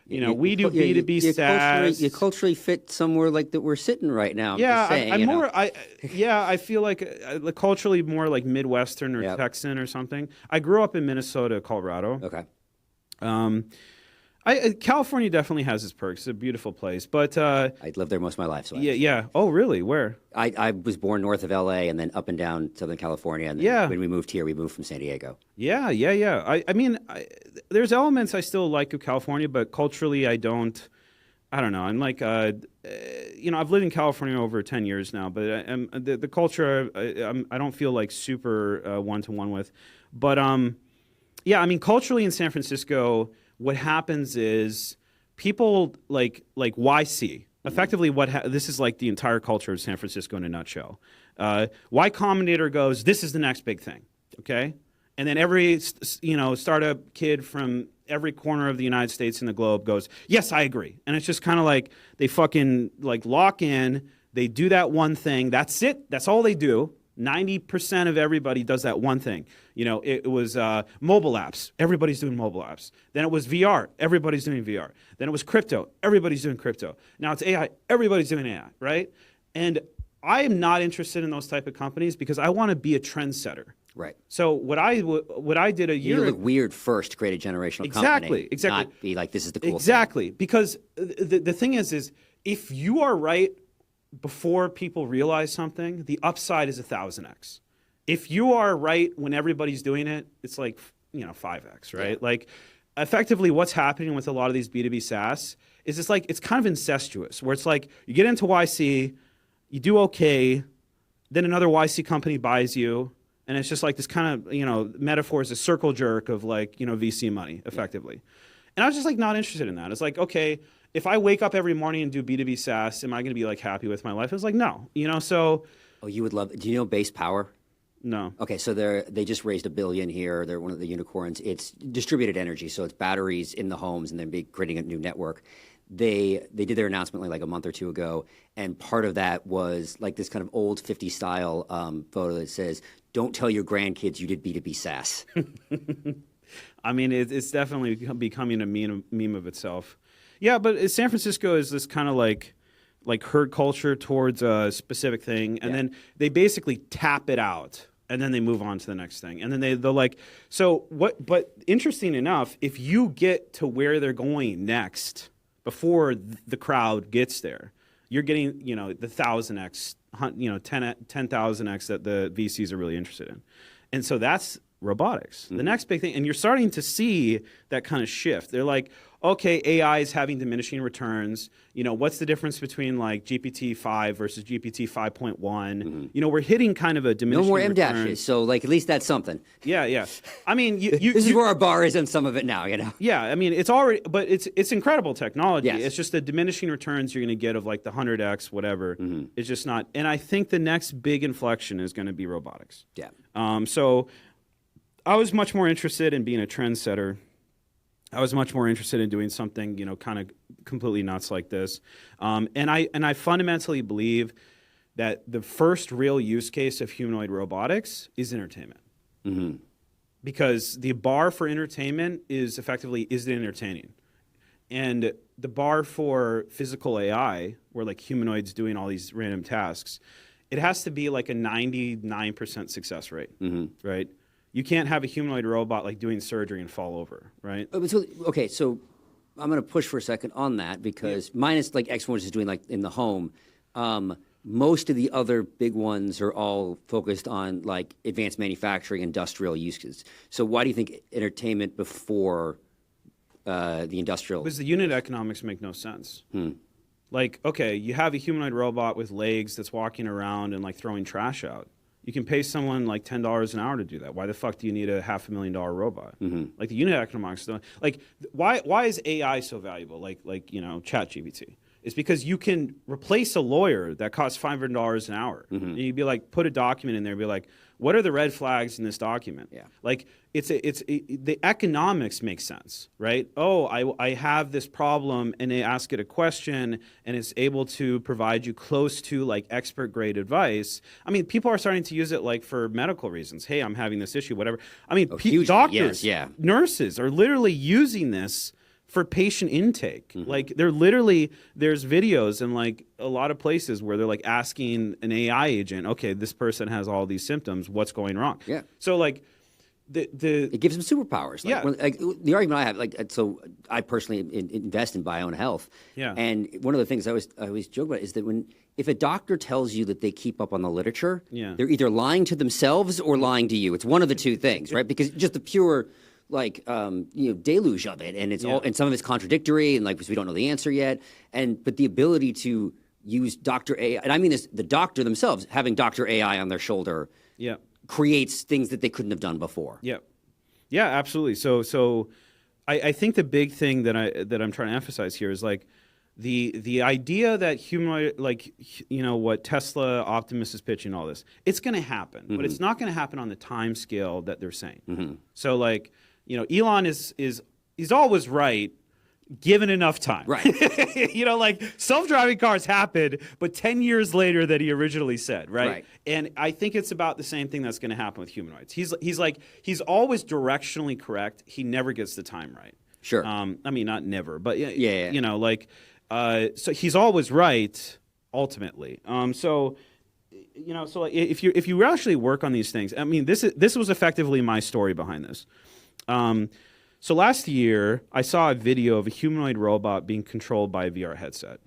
we do B2B SaaS. You culturally fit somewhere like that we're sitting right now. I feel like culturally more like Midwestern or Texan or something. I grew up in Minnesota, Colorado. Okay. California definitely has its perks. It's a beautiful place, but I lived there most of my life. So yeah. Oh, really? Where? I was born north of LA and then up and down Southern California. And then when we moved here, we moved from San Diego. Yeah. I mean, there's elements I still like of California, but culturally, I don't know. I'm like, I've lived in California over 10 years now, but the culture, I don't feel like super one-to-one with. But I mean, culturally in San Francisco, what happens is people like YC. Effectively, this is like the entire culture of San Francisco in a nutshell. Y Combinator goes, this is the next big thing, okay? And then every startup kid from every corner of the United States and the globe goes, yes, I agree. And it's just kind of like they fucking like lock in. They do that one thing. That's it. That's all they do. 90% of everybody does that one thing. It was mobile apps. Everybody's doing mobile apps. Then it was VR. Everybody's doing VR. Then it was crypto. Everybody's doing crypto. Now it's AI. Everybody's doing AI, right? And I am not interested in those type of companies because I want to be a trendsetter. Right. So what I did a year ago. You look weird first to create a generational company. Exactly. Not be like, this is the cool thing. Exactly. Because the thing is if you are right before people realize something, the upside is 1,000x. If you are right when everybody's doing it, it's like 5x, right? Yeah. Like, effectively, what's happening with a lot of these B2B SaaS is it's kind of incestuous, where it's like you get into YC, you do okay, then another YC company buys you, and it's just like this kind of metaphor is a circle jerk of like VC money, effectively. Yeah. And I was just like not interested in that. It's like, okay, if I wake up every morning and do B2B SaaS, am I going to be like happy with my life? It was like, no, so. Oh, you would love, do you know Base Power? No. Okay, so they just raised $1 billion here. They're one of the unicorns. It's distributed energy, so it's batteries in the homes and then creating a new network. They did their announcement like a month or two ago, and part of that was like this kind of old 50s style photo that says, don't tell your grandkids you did B2B SaaS. I mean, it's definitely becoming a meme of itself. Yeah, but San Francisco is this kind of like herd culture towards a specific thing, and then they basically tap it out, and then they move on to the next thing, and then they'll like so what. But interesting enough, if you get to where they're going next before the crowd gets there, you're getting the 1,000x, 10,000x that the VCs are really interested in, and so that's robotics. Mm-hmm. The next big thing, and you're starting to see that kind of shift. They're like, okay, AI is having diminishing returns. What's the difference between like GPT-5 versus GPT 5.1? Mm-hmm. We're hitting kind of a diminishing No more returns. M-dashes, so like at least that's something. Yeah. I mean, this is where our bar is on some of it now, Yeah, I mean, it's already, but it's incredible technology. Yes. It's just the diminishing returns you're going to get of like the 100x, whatever. Mm-hmm. It's just not. And I think the next big inflection is going to be robotics. Yeah. So I was much more interested in being a trendsetter. I was much more interested in doing something, kind of completely nuts like this. And I fundamentally believe that the first real use case of humanoid robotics is entertainment. Mm-hmm. Because the bar for entertainment is effectively, is it entertaining? And the bar for physical AI, where like humanoids doing all these random tasks, it has to be like a 99% success rate, mm-hmm. right? You can't have a humanoid robot like doing surgery and fall over, right? So I'm going to push for a second on that because minus like X1 is doing like in the home. most of the other big ones are all focused on like advanced manufacturing, industrial uses. So why do you think entertainment before the industrial? Because the unit economics make no sense. Like, okay, you have a humanoid robot with legs that's walking around and like throwing trash out. You can pay someone like $10 an hour to do that. Why the fuck do you need a $500,000 robot? Like the unit economics, like why is AI so valuable? Like ChatGPT. It's because you can replace a lawyer that costs $500 an hour. And you'd be like, put a document in there and be like, what are the red flags in this document? Yeah. Like the economics make sense, right? Oh, I have this problem, and they ask it a question, and it's able to provide you close to like expert grade advice. I mean, people are starting to use it like for medical reasons. Hey, I'm having this issue, whatever. I mean, doctors, nurses are literally using this for patient intake. Like there's videos in like a lot of places where they're like asking an AI agent, okay, this person has all these symptoms, what's going wrong? Yeah. So like it gives them superpowers. Like, yeah. The argument I have, so I personally invest in my own health. Yeah. And one of the things I always joke about is that if a doctor tells you that they keep up on the literature, they're either lying to themselves or lying to you. It's one of the two things, right? Because just the pure deluge of it, and it's all, and some of it's contradictory, and like because we don't know the answer yet, but the ability to use Dr. AI, and I mean this, the doctor themselves having Dr. AI on their shoulder, creates things that they couldn't have done before. Yeah, absolutely. So I think the big thing that I'm trying to emphasize here is like the idea that humanoid, like what Tesla, Optimus is pitching, all this, it's going to happen, but it's not going to happen on the time scale that they're saying. So like. Elon he's always right, given enough time. Right. Like self-driving cars happened, but 10 years later than he originally said, right? And I think it's about the same thing that's going to happen with humanoids. He's always directionally correct. He never gets the time right. Sure. I mean, not never, but so he's always right ultimately. So if you actually work on these things, I mean, this was effectively my story behind this. So last year, I saw a video of a humanoid robot being controlled by a VR headset.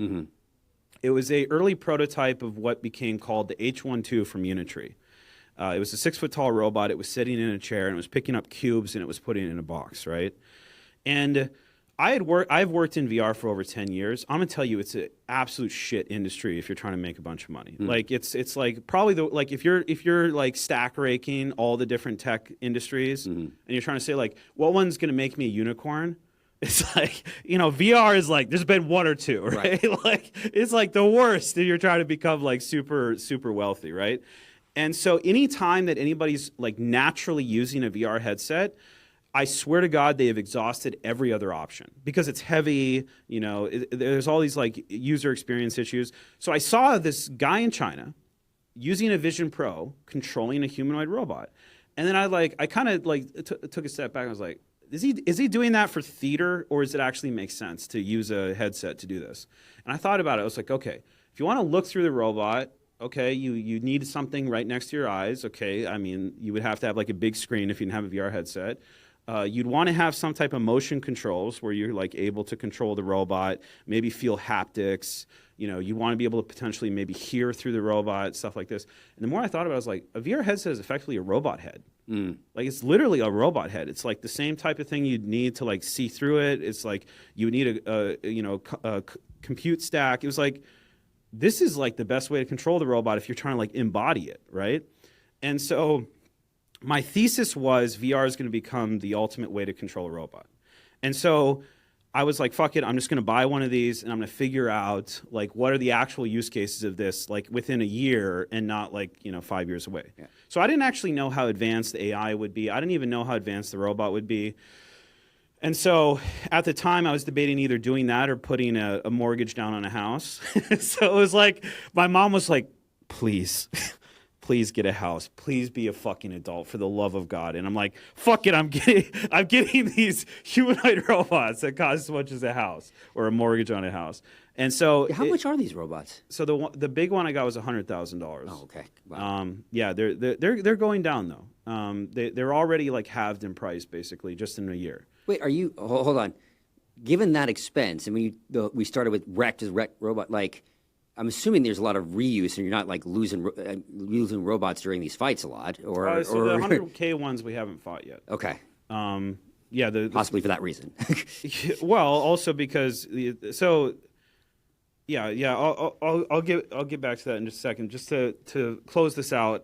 It was an early prototype of what became called the H12 from Unitree. It was a 6-foot-tall robot. It was sitting in a chair, and it was picking up cubes, and it was putting it in a box, right? And I've worked in VR for over 10 years. I'm gonna tell you, it's an absolute shit industry if you're trying to make a bunch of money. Like it's like probably if you're like stack raking all the different tech industries, and you're trying to say like what one's gonna make me a unicorn. It's like VR is like there's been one or two, right? Like it's like the worst if you're trying to become like super wealthy, right? And so anytime that anybody's like naturally using a VR headset, I swear to God, they have exhausted every other option because it's heavy. There's all these like user experience issues. So I saw this guy in China using a Vision Pro controlling a humanoid robot, and then I kind of took a step back. And I was like, is he doing that for theater, or does it actually make sense to use a headset to do this? And I thought about it. I was like, okay, if you want to look through the robot. Okay, you need something right next to your eyes. Okay, I mean, you would have to have like a big screen if you didn't have a VR headset. You'd want to have some type of motion controls where you're like able to control the robot, maybe feel haptics. You want to be able to potentially maybe hear through the robot, stuff like this. And the more I thought about it, I was like, a VR headset is effectively a robot head. Like it's literally a robot head. It's like the same type of thing you'd need to like see through it. It's like you would need a compute stack. It was like, this is like the best way to control the robot if you're trying to like embody it, right? And so my thesis was VR is going to become the ultimate way to control a robot. And so I was like, fuck it, I'm just going to buy one of these and I'm going to figure out like what are the actual use cases of this like within a year and not like 5 years away. Yeah. So I didn't actually know how advanced the AI would be. I didn't even know how advanced the robot would be. And so at the time I was debating either doing that or putting a mortgage down on a house. So it was like my mom was like, please get a house. Please be a fucking adult for the love of God. And I'm like, fuck it, I'm getting these humanoid robots that cost as much as a house or a mortgage on a house. And so how much are these robots? So the big one I got was $100,000. Oh, okay. Wow. Yeah, they're going down though. They're already like halved in price basically just in a year. Wait, hold on. Given that expense, and when we started with REK as REK robot, like I'm assuming there's a lot of reuse, and you're not like losing robots during these fights a lot, or So the 100K ones we haven't fought yet. Okay. Yeah, Possibly for that reason. well, also because I'll get back to that in just a second. Just to close this out.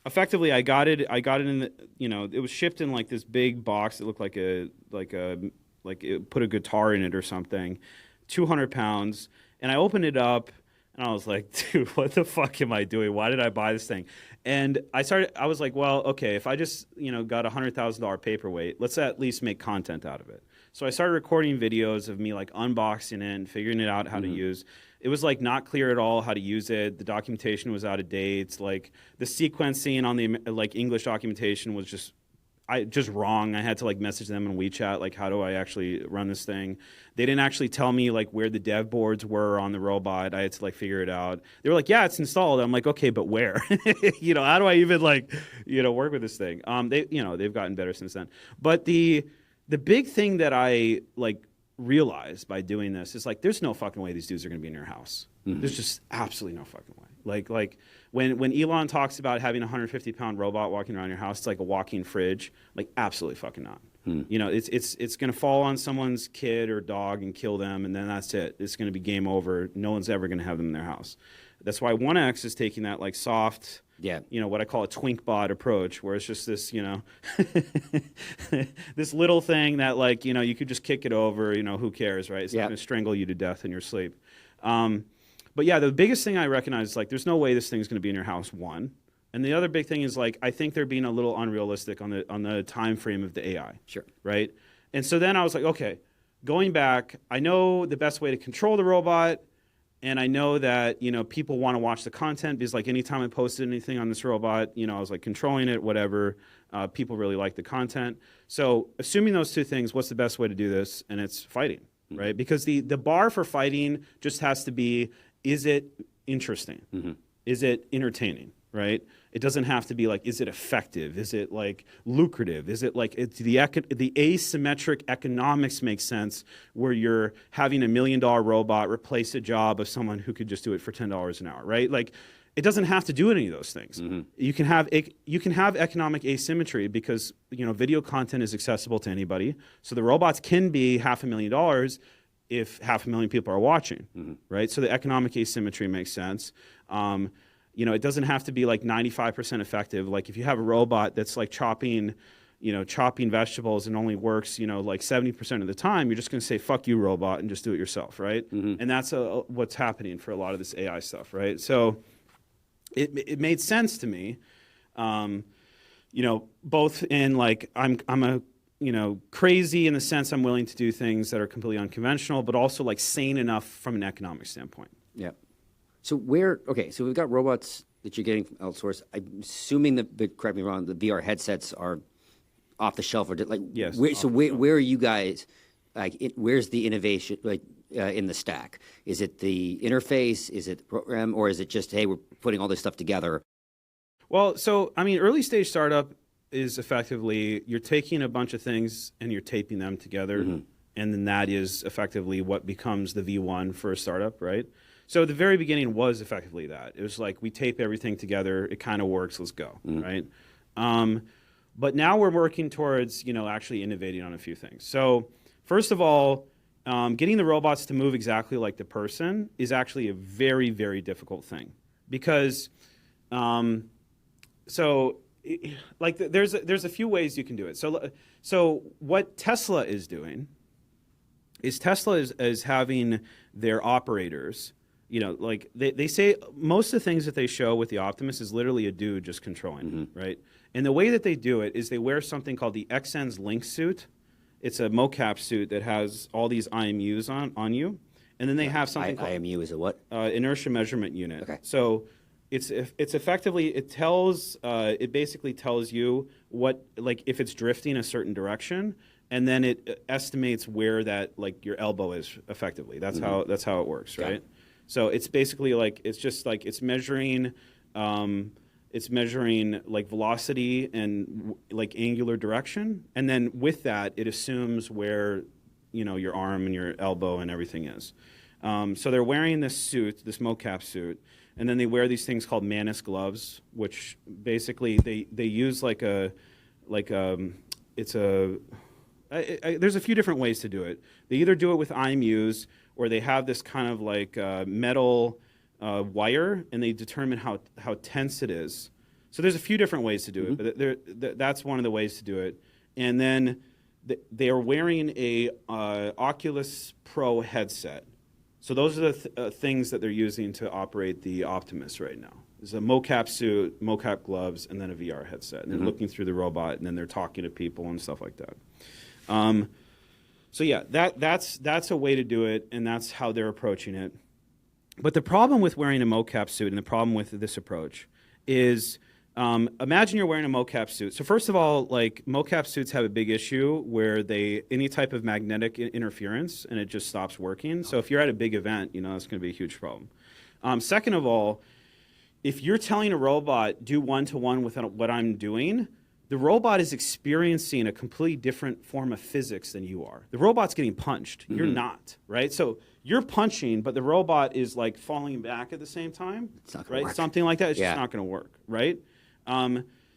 Effectively, I got it in the, it was shipped in like this big box. It looked like it put a guitar in it or something, 200 pounds. And I opened it up and I was like, dude, what the fuck am I doing? Why did I buy this thing? And I was like, well, okay, if I just, got a $100,000 paperweight, let's at least make content out of it. So I started recording videos of me like unboxing it and figuring it out how to use. It was like not clear at all how to use it. The documentation was out of date. Like the sequencing on the like English documentation was just wrong. I had to like message them in WeChat, like, how do I actually run this thing? They didn't actually tell me like where the dev boards were on the robot. I had to like figure it out. They were like, yeah, it's installed. I'm like, okay, but where? How do I even like, work with this thing? They've gotten better since then. But the big thing that I like realized by doing this is like, there's no fucking way these dudes are going to be in your house. There's just absolutely no fucking way. Like when Elon talks about having a 150-pound robot walking around your house, it's like a walking fridge. Like, absolutely fucking not. It's going to fall on someone's kid or dog and kill them, and then that's it. It's going to be game over. No one's ever going to have them in their house. That's why 1X is taking that like soft, what I call a twink bot approach, where it's just this, this little thing that like, you could just kick it over, who cares, right? It's not going to strangle you to death in your sleep. But yeah, the biggest thing I recognize is like, there's no way this thing's going to be in your house, one. And the other big thing is like, I think they're being a little unrealistic on the time frame of the AI. Sure. Right? And so then I was like, okay, going back, I know the best way to control the robot, and I know that, people want to watch the content because like anytime I posted anything on this robot, I was like controlling it, whatever, people really like the content. So assuming those two things, what's the best way to do this? And it's fighting, right? Because the bar for fighting just has to be, is it interesting? Is it entertaining, right? It doesn't have to be like, is it effective? Is it like lucrative? Is it like the asymmetric economics make sense where you're having $1 million robot replace a job of someone who could just do it for $10 an hour, right? Like, it doesn't have to do any of those things. You can have economic asymmetry because video content is accessible to anybody. So the robots can be $500,000 if 500,000 people are watching, right? So the economic asymmetry makes sense. It doesn't have to be like 95% effective. Like if you have a robot that's like chopping vegetables and only works, like 70% of the time, you're just going to say, fuck you, robot, and just do it yourself, right? And that's what's happening for a lot of this AI stuff, right? So it made sense to me, both in like, I'm a, crazy in the sense I'm willing to do things that are completely unconventional, but also like sane enough from an economic standpoint. Yeah. So so we've got robots that you're getting from outsourced. I'm assuming but correct me wrong, the VR headsets are off the shelf or like, yes. Where are you guys, like, where's the innovation, like, in the stack? Is it the interface? Is it the program? Or is it just, hey, we're putting all this stuff together? Well, so, I mean, early stage startup is effectively, you're taking a bunch of things and you're taping them together. And then that is effectively what becomes the V1 for a startup, right? So the very beginning was effectively that. It was like, we tape everything together. It kind of works. Let's go, right? But now we're working towards, actually innovating on a few things. So first of all, getting the robots to move exactly like the person is actually a very, very difficult thing. Because, there's a few ways you can do it. So what Tesla is doing is Tesla is having their operators, they say most of the things that they show with the Optimus is literally a dude just controlling, right? And the way that they do it is they wear something called the XN's Link suit. It's a mocap suit that has all these IMUs on you. And then they have something called IMU is a what? Inertia measurement unit. Okay. So it's effectively, it basically tells you what, like, if it's drifting a certain direction, and then it estimates where that, like, your elbow is effectively. That's how it works, right? Yeah. So it's basically like, it's measuring like velocity and like angular direction. And then with that, it assumes where, your arm and your elbow and everything is. So they're wearing this suit, this mocap suit, and then they wear these things called Manus gloves, which basically they use there's a few different ways to do it. They either do it with IMUs, or they have this kind of like metal wire, and they determine how tense it is. So there's a few different ways to do it, but that's one of the ways to do it. And then they are wearing a Oculus Pro headset. So those are the things that they're using to operate the Optimus right now. There's a mocap suit, mocap gloves, and then a VR headset. And they're looking through the robot, and then they're talking to people and stuff like that. So yeah, that's a way to do it, and that's how they're approaching it. But the problem with wearing a mocap suit and the problem with this approach is, imagine you're wearing a mocap suit. So first of all, like mocap suits have a big issue where any type of magnetic interference, and it just stops working. So if you're at a big event, that's going to be a huge problem. Second of all, if you're telling a robot, do one-to-one with what I'm doing, the robot is experiencing a completely different form of physics than you are. The robot's getting punched. You're not, right? So you're punching, but the robot is like falling back at the same time, it's not gonna right? work. Something like that. It's just not going to work, right?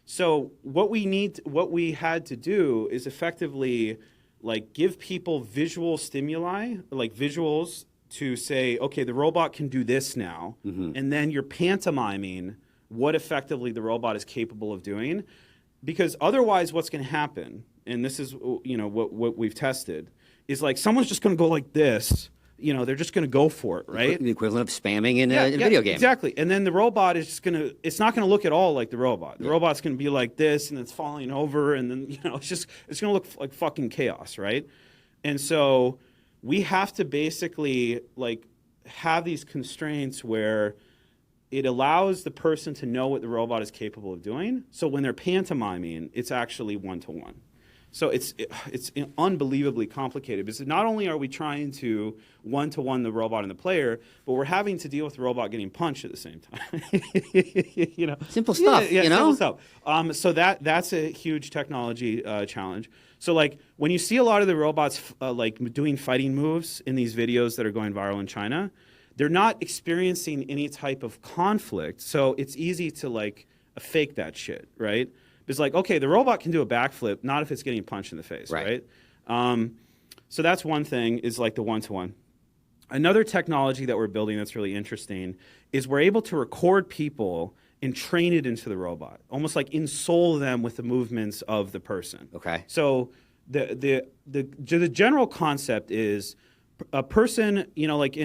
So what we had to do is effectively like give people visual stimuli, like visuals to say, okay, the robot can do this now, and then you're pantomiming what effectively the robot is capable of doing. Because otherwise what's going to happen, and this is what we've tested, is like someone's just going to go like this. They're just going to go for it, right? The equivalent of spamming in a video game. Exactly. And then the robot is just it's not going to look at all like the robot. The robot's going to be like this, and it's falling over, and then, it's going to look like fucking chaos, right? And so we have to basically like have these constraints where it allows the person to know what the robot is capable of doing. So when they're pantomiming, it's actually one-to-one. So it's unbelievably complicated because not only are we trying to one-to-one the robot and the player, but we're having to deal with the robot getting punched at the same time. Simple stuff, simple stuff. So that's a huge technology challenge. So like when you see a lot of the robots like doing fighting moves in these videos that are going viral in China, they're not experiencing any type of conflict. So it's easy to like fake that shit, right? It's like, okay, the robot can do a backflip, not if it's getting punched in the face, right? So that's one thing, is like the one-to-one. Another technology that we're building that's really interesting is we're able to record people and train it into the robot, almost like insole them with the movements of the person. Okay. So the general concept is a person, like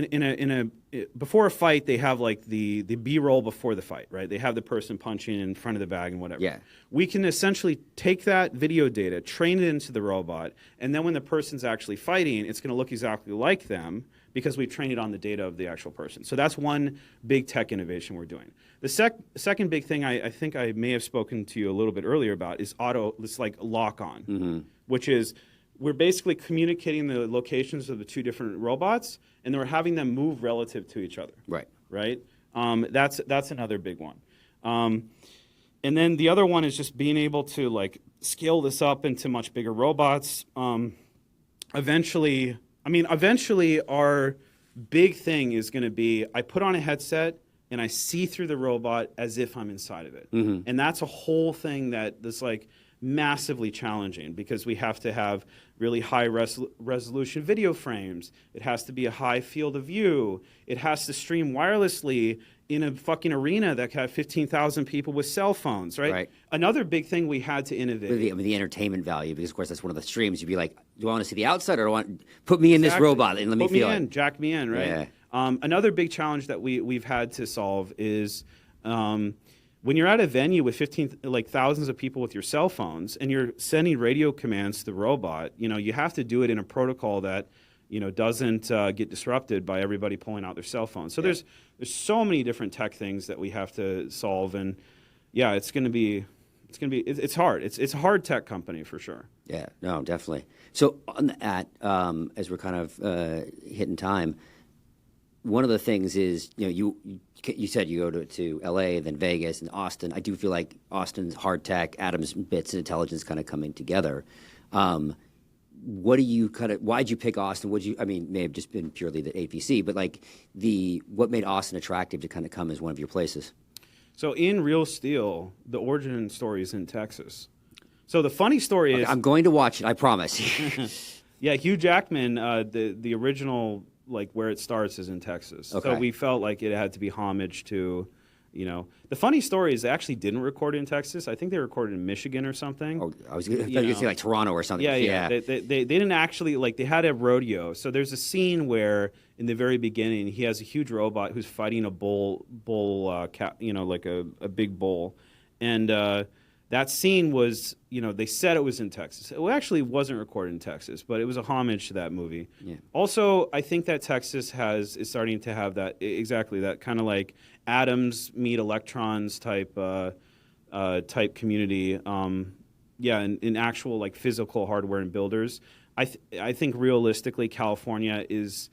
before a fight, they have like the B-roll before the fight, right? They have the person punching in front of the bag and whatever. Yeah. We can essentially take that video data, train it into the robot, and then when the person's actually fighting, it's going to look exactly like them because we've trained it on the data of the actual person. So that's one big tech innovation we're doing. The second big thing I think I may have spoken to you a little bit earlier about is this like lock-on, which is we're basically communicating the locations of the two different robots, and then we're having them move relative to each other. Right. Right? That's another big one. And then the other one is just being able to like scale this up into much bigger robots. Eventually our big thing is going to be I put on a headset and I see through the robot as if I'm inside of it. And that's a whole thing that's like massively challenging because we have to have really high resolution video frames. It has to be a high field of view. It has to stream wirelessly in a fucking arena that can have 15,000 people with cell phones, right? Another big thing we had to innovate. The entertainment value, because of course that's one of the streams. You'd be like, do I want to see the outside, or do I want put me in this robot and let me feel it? Jack me in, right? Yeah. Another big challenge that we've had to solve is when you're at a venue with thousands of people with your cell phones and you're sending radio commands to the robot, you have to do it in a protocol that doesn't get disrupted by everybody pulling out their cell phones. So there's so many different tech things that we have to solve, and yeah, it's hard. It's a hard tech company for sure. Yeah, no, definitely. So on that, as we're kind of hitting time, one of the things is, you said you go to LA, then Vegas, and Austin. I do feel like Austin's hard tech, Adam's bits and intelligence kind of coming together. what do you why'd you pick Austin? May have just been purely the APC, but like what made Austin attractive to kind of come as one of your places? So in Real Steel, the origin story is in Texas. So the funny story is... I'm going to watch it, I promise. Yeah, Hugh Jackman, the original, like, where it starts is in Texas. Okay. So we felt like it had to be homage to, The funny story is they actually didn't record in Texas. I think they recorded in Michigan or something. Oh, I was going to say like Toronto or something. Yeah. They didn't actually, like, they had a rodeo. So there's a scene where, in the very beginning, he has a huge robot who's fighting a bull, like a big bull. And that scene was, they said it was in Texas. It actually wasn't recorded in Texas, but it was a homage to that movie. Yeah. Also, I think that Texas is starting to have that kind of like atoms meet electrons type community. In actual like physical hardware and builders. I think realistically, California is,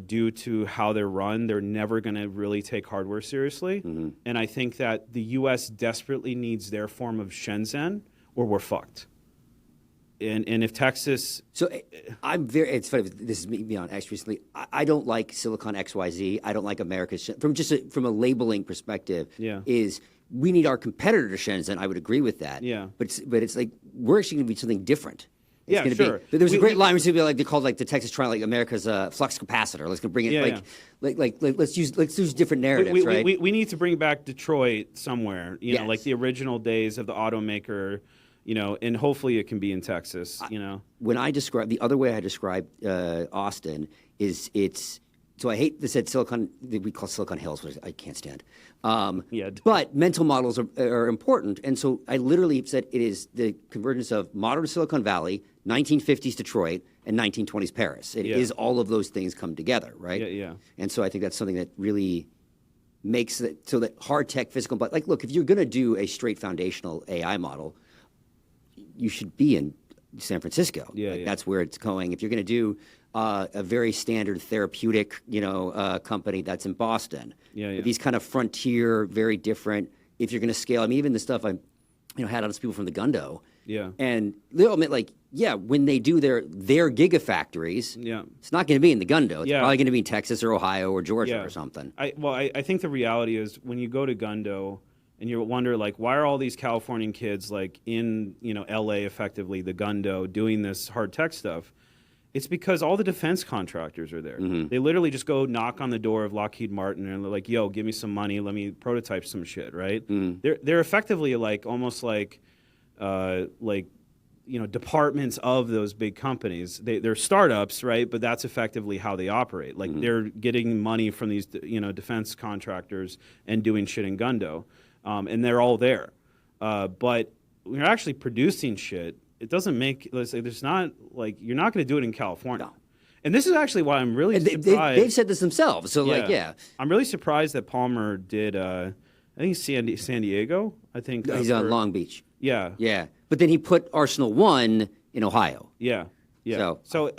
due to how they're run, they're never going to really take hardware seriously. Mm-hmm. And I think that the U.S. desperately needs their form of Shenzhen, or we're fucked. And if Texas... So it's funny, this is me being on X recently. I don't like Silicon XYZ. I don't like America's... From a labeling perspective, we need our competitor to Shenzhen. I would agree with that. Yeah. But it's like, we're actually going to be something different. Sure. There was a great line recently, like they called like the Texas Trial, like America's flux capacitor. Let's bring it let's use different narratives, right? We need to bring back Detroit somewhere, like the original days of the automaker, and hopefully it can be in Texas, When I describe the other way I describe Austin is so I hate this at Silicon, we call Silicon Hills, which I can't stand. But mental models are important. And so I literally said it is the convergence of modern Silicon Valley, 1950s Detroit, and 1920s Paris. It is all of those things come together, right? Yeah. And so I think that's something that really makes it so that hard tech, physical, but like, look, if you're going to do a straight foundational AI model, you should be in San Francisco. That's where it's going. If you're going to do a very standard therapeutic, company, that's in Boston. These kind of frontier, very different. If you're going to scale, even the stuff I, had on people from the Gundo. Yeah. And they'll admit, when they do their gigafactories, it's not going to be in the Gundo. It's probably going to be in Texas or Ohio or Georgia or something. I think the reality is when you go to Gundo and you wonder, why are all these Californian kids, in, L.A. effectively, the Gundo, doing this hard tech stuff? It's because all the defense contractors are there. Mm-hmm. They literally just go knock on the door of Lockheed Martin and they're like, yo, give me some money. Let me prototype some shit, right? Mm-hmm. They're effectively almost departments of those big companies. They're startups, right? But that's effectively how they operate. They're getting money from these, defense contractors and doing shit in Gundo. And they're all there. But when you're actually producing shit, it doesn't make, there's not, you're not going to do it in California. No. And this is actually why I'm really surprised. They've said this themselves. So, I'm really surprised that Palmer did, I think San Diego, I think. He's on Long Beach. Yeah. Yeah. But then he put Arsenal 1 in Ohio. Yeah. Yeah. So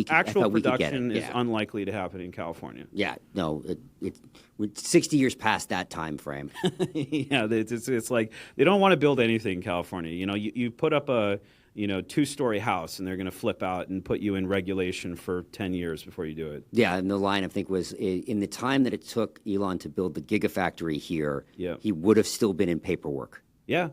actual production is unlikely to happen in California. Yeah. No, we're 60 years past that time frame. It's like they don't want to build anything in California. You put up a 2-story house and they're going to flip out and put you in regulation for 10 years before you do it. Yeah, and the line I think was in the time that it took Elon to build the Gigafactory here, he would have still been in paperwork. Yeah.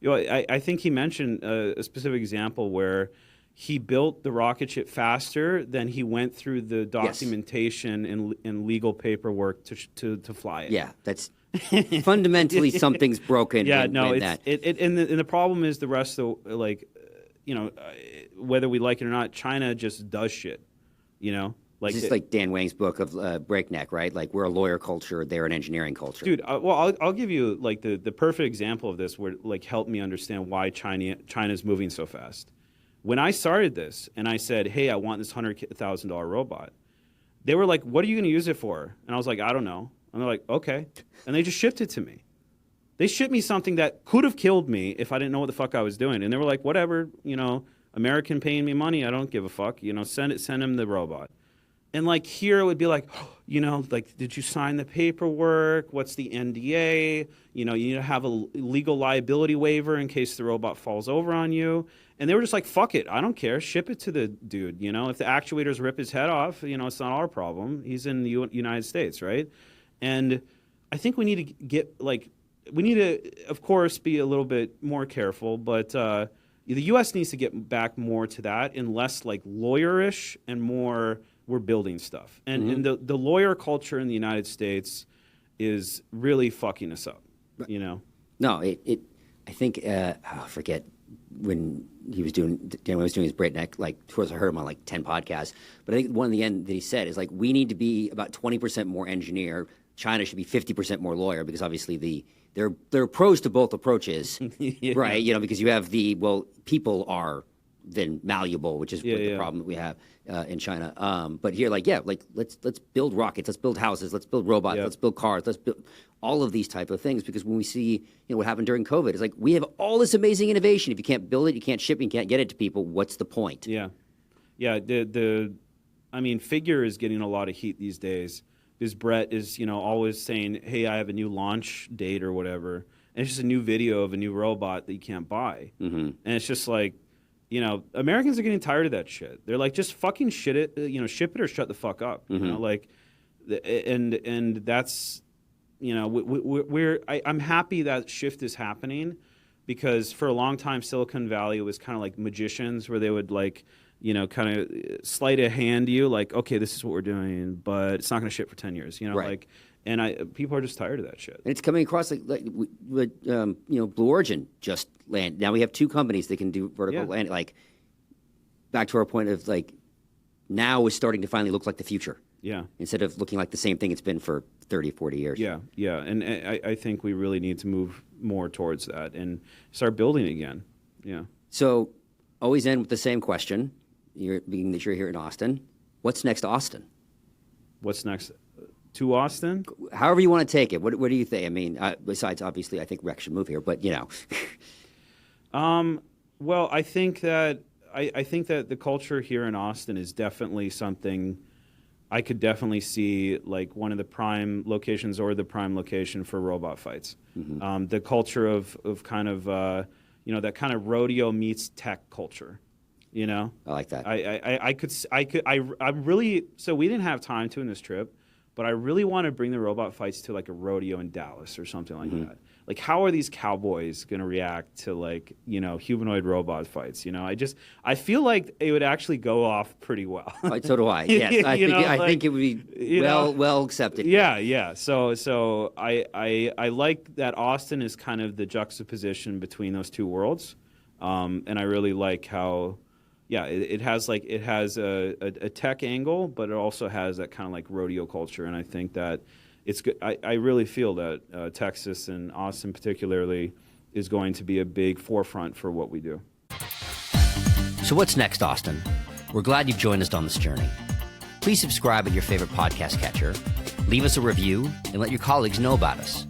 I think he mentioned a specific example where he built the rocket ship faster than he went through the documentation and legal paperwork to fly it. Yeah, that's fundamentally something's broken. Yeah, and the problem is the rest of whether we like it or not, China just does shit. It's just like Dan Wang's book of Breakneck, right? We're a lawyer culture, they're an engineering culture. Dude, I'll give you the perfect example of this where helped me understand why China's moving so fast. When I started this and I said, hey, I want this $100,000 robot, they were like, what are you going to use it for? And I was like, I don't know. And they're like, okay. And they just shipped it to me. They shipped me something that could have killed me if I didn't know what the fuck I was doing. And they were like, whatever, American paying me money, I don't give a fuck. Send him the robot. And here it would be like, oh, like, did you sign the paperwork? What's the NDA? You need to have a legal liability waiver in case the robot falls over on you. And they were just like, fuck it. I don't care. Ship it to the dude. If the actuators rip his head off, it's not our problem. He's in the United States, right? And I think we need to of course, be a little bit more careful, but the U.S. needs to get back more to that and less like lawyerish and more we're building stuff. And the lawyer culture in the United States is really fucking us up, No, I think, I forget when he was doing, Dan was doing his Breakneck, like, of course I heard him on like 10 podcasts, but I think one in the end that he said is like, we need to be about 20% more engineer. China should be 50% more lawyer, because obviously there are pros to both approaches, right? Because you have people are then malleable, which is the problem that we have in China. But here, let's build rockets, let's build houses, let's build robots, let's build cars, let's build all of these type of things. Because when we see what happened during COVID, it's like we have all this amazing innovation. If you can't build it, you can't ship it, you can't get it to people. What's the point? Yeah. Figure is getting a lot of heat these days. Because Brett is, always saying, hey, I have a new launch date or whatever. And it's just a new video of a new robot that you can't buy. And it's just like, Americans are getting tired of that shit. They're like, just fucking ship it or shut the fuck up. And that's, I'm happy that shift is happening, because for a long time, Silicon Valley was kind of like magicians, where they would like, kind of sleight of hand you, like, okay, this is what we're doing, but it's not going to ship for 10 years, right. People are just tired of that shit. And it's coming across Blue Origin just land. Now we have 2 companies that can do vertical land. Like, back to our point of like, now is starting to finally look like the future. Yeah. Instead of looking like the same thing it's been for 30, 40 years. Yeah. And I think we really need to move more towards that and start building again. Yeah. So, always end with the same question. Being that you're here in Austin, what's next to Austin? What's next to Austin? However you want to take it. What do you think? I mean, besides obviously, I think REK should move here, but Well, I think that the culture here in Austin is definitely something I could definitely see, like one of the prime locations or the prime location for robot fights. The culture of kind of that kind of rodeo meets tech culture. I like that. I'm really, so we didn't have time to in this trip, but I really want to bring the robot fights to like a rodeo in Dallas or something like that. Like, how are these cowboys going to react to like, humanoid robot fights? I feel like it would actually go off pretty well. So do I. Yes. I think it would be well accepted. Yeah. So I like that Austin is kind of the juxtaposition between those two worlds. And I really like how, it has a tech angle, but it also has that kind of like rodeo culture. And I think that it's good. I really feel that Texas and Austin particularly is going to be a big forefront for what we do. So what's next, Austin? We're glad you've joined us on this journey. Please subscribe at your favorite podcast catcher, leave us a review, and let your colleagues know about us.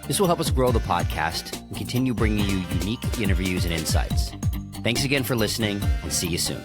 This will help us grow the podcast and continue bringing you unique interviews and insights. Thanks again for listening, and see you soon.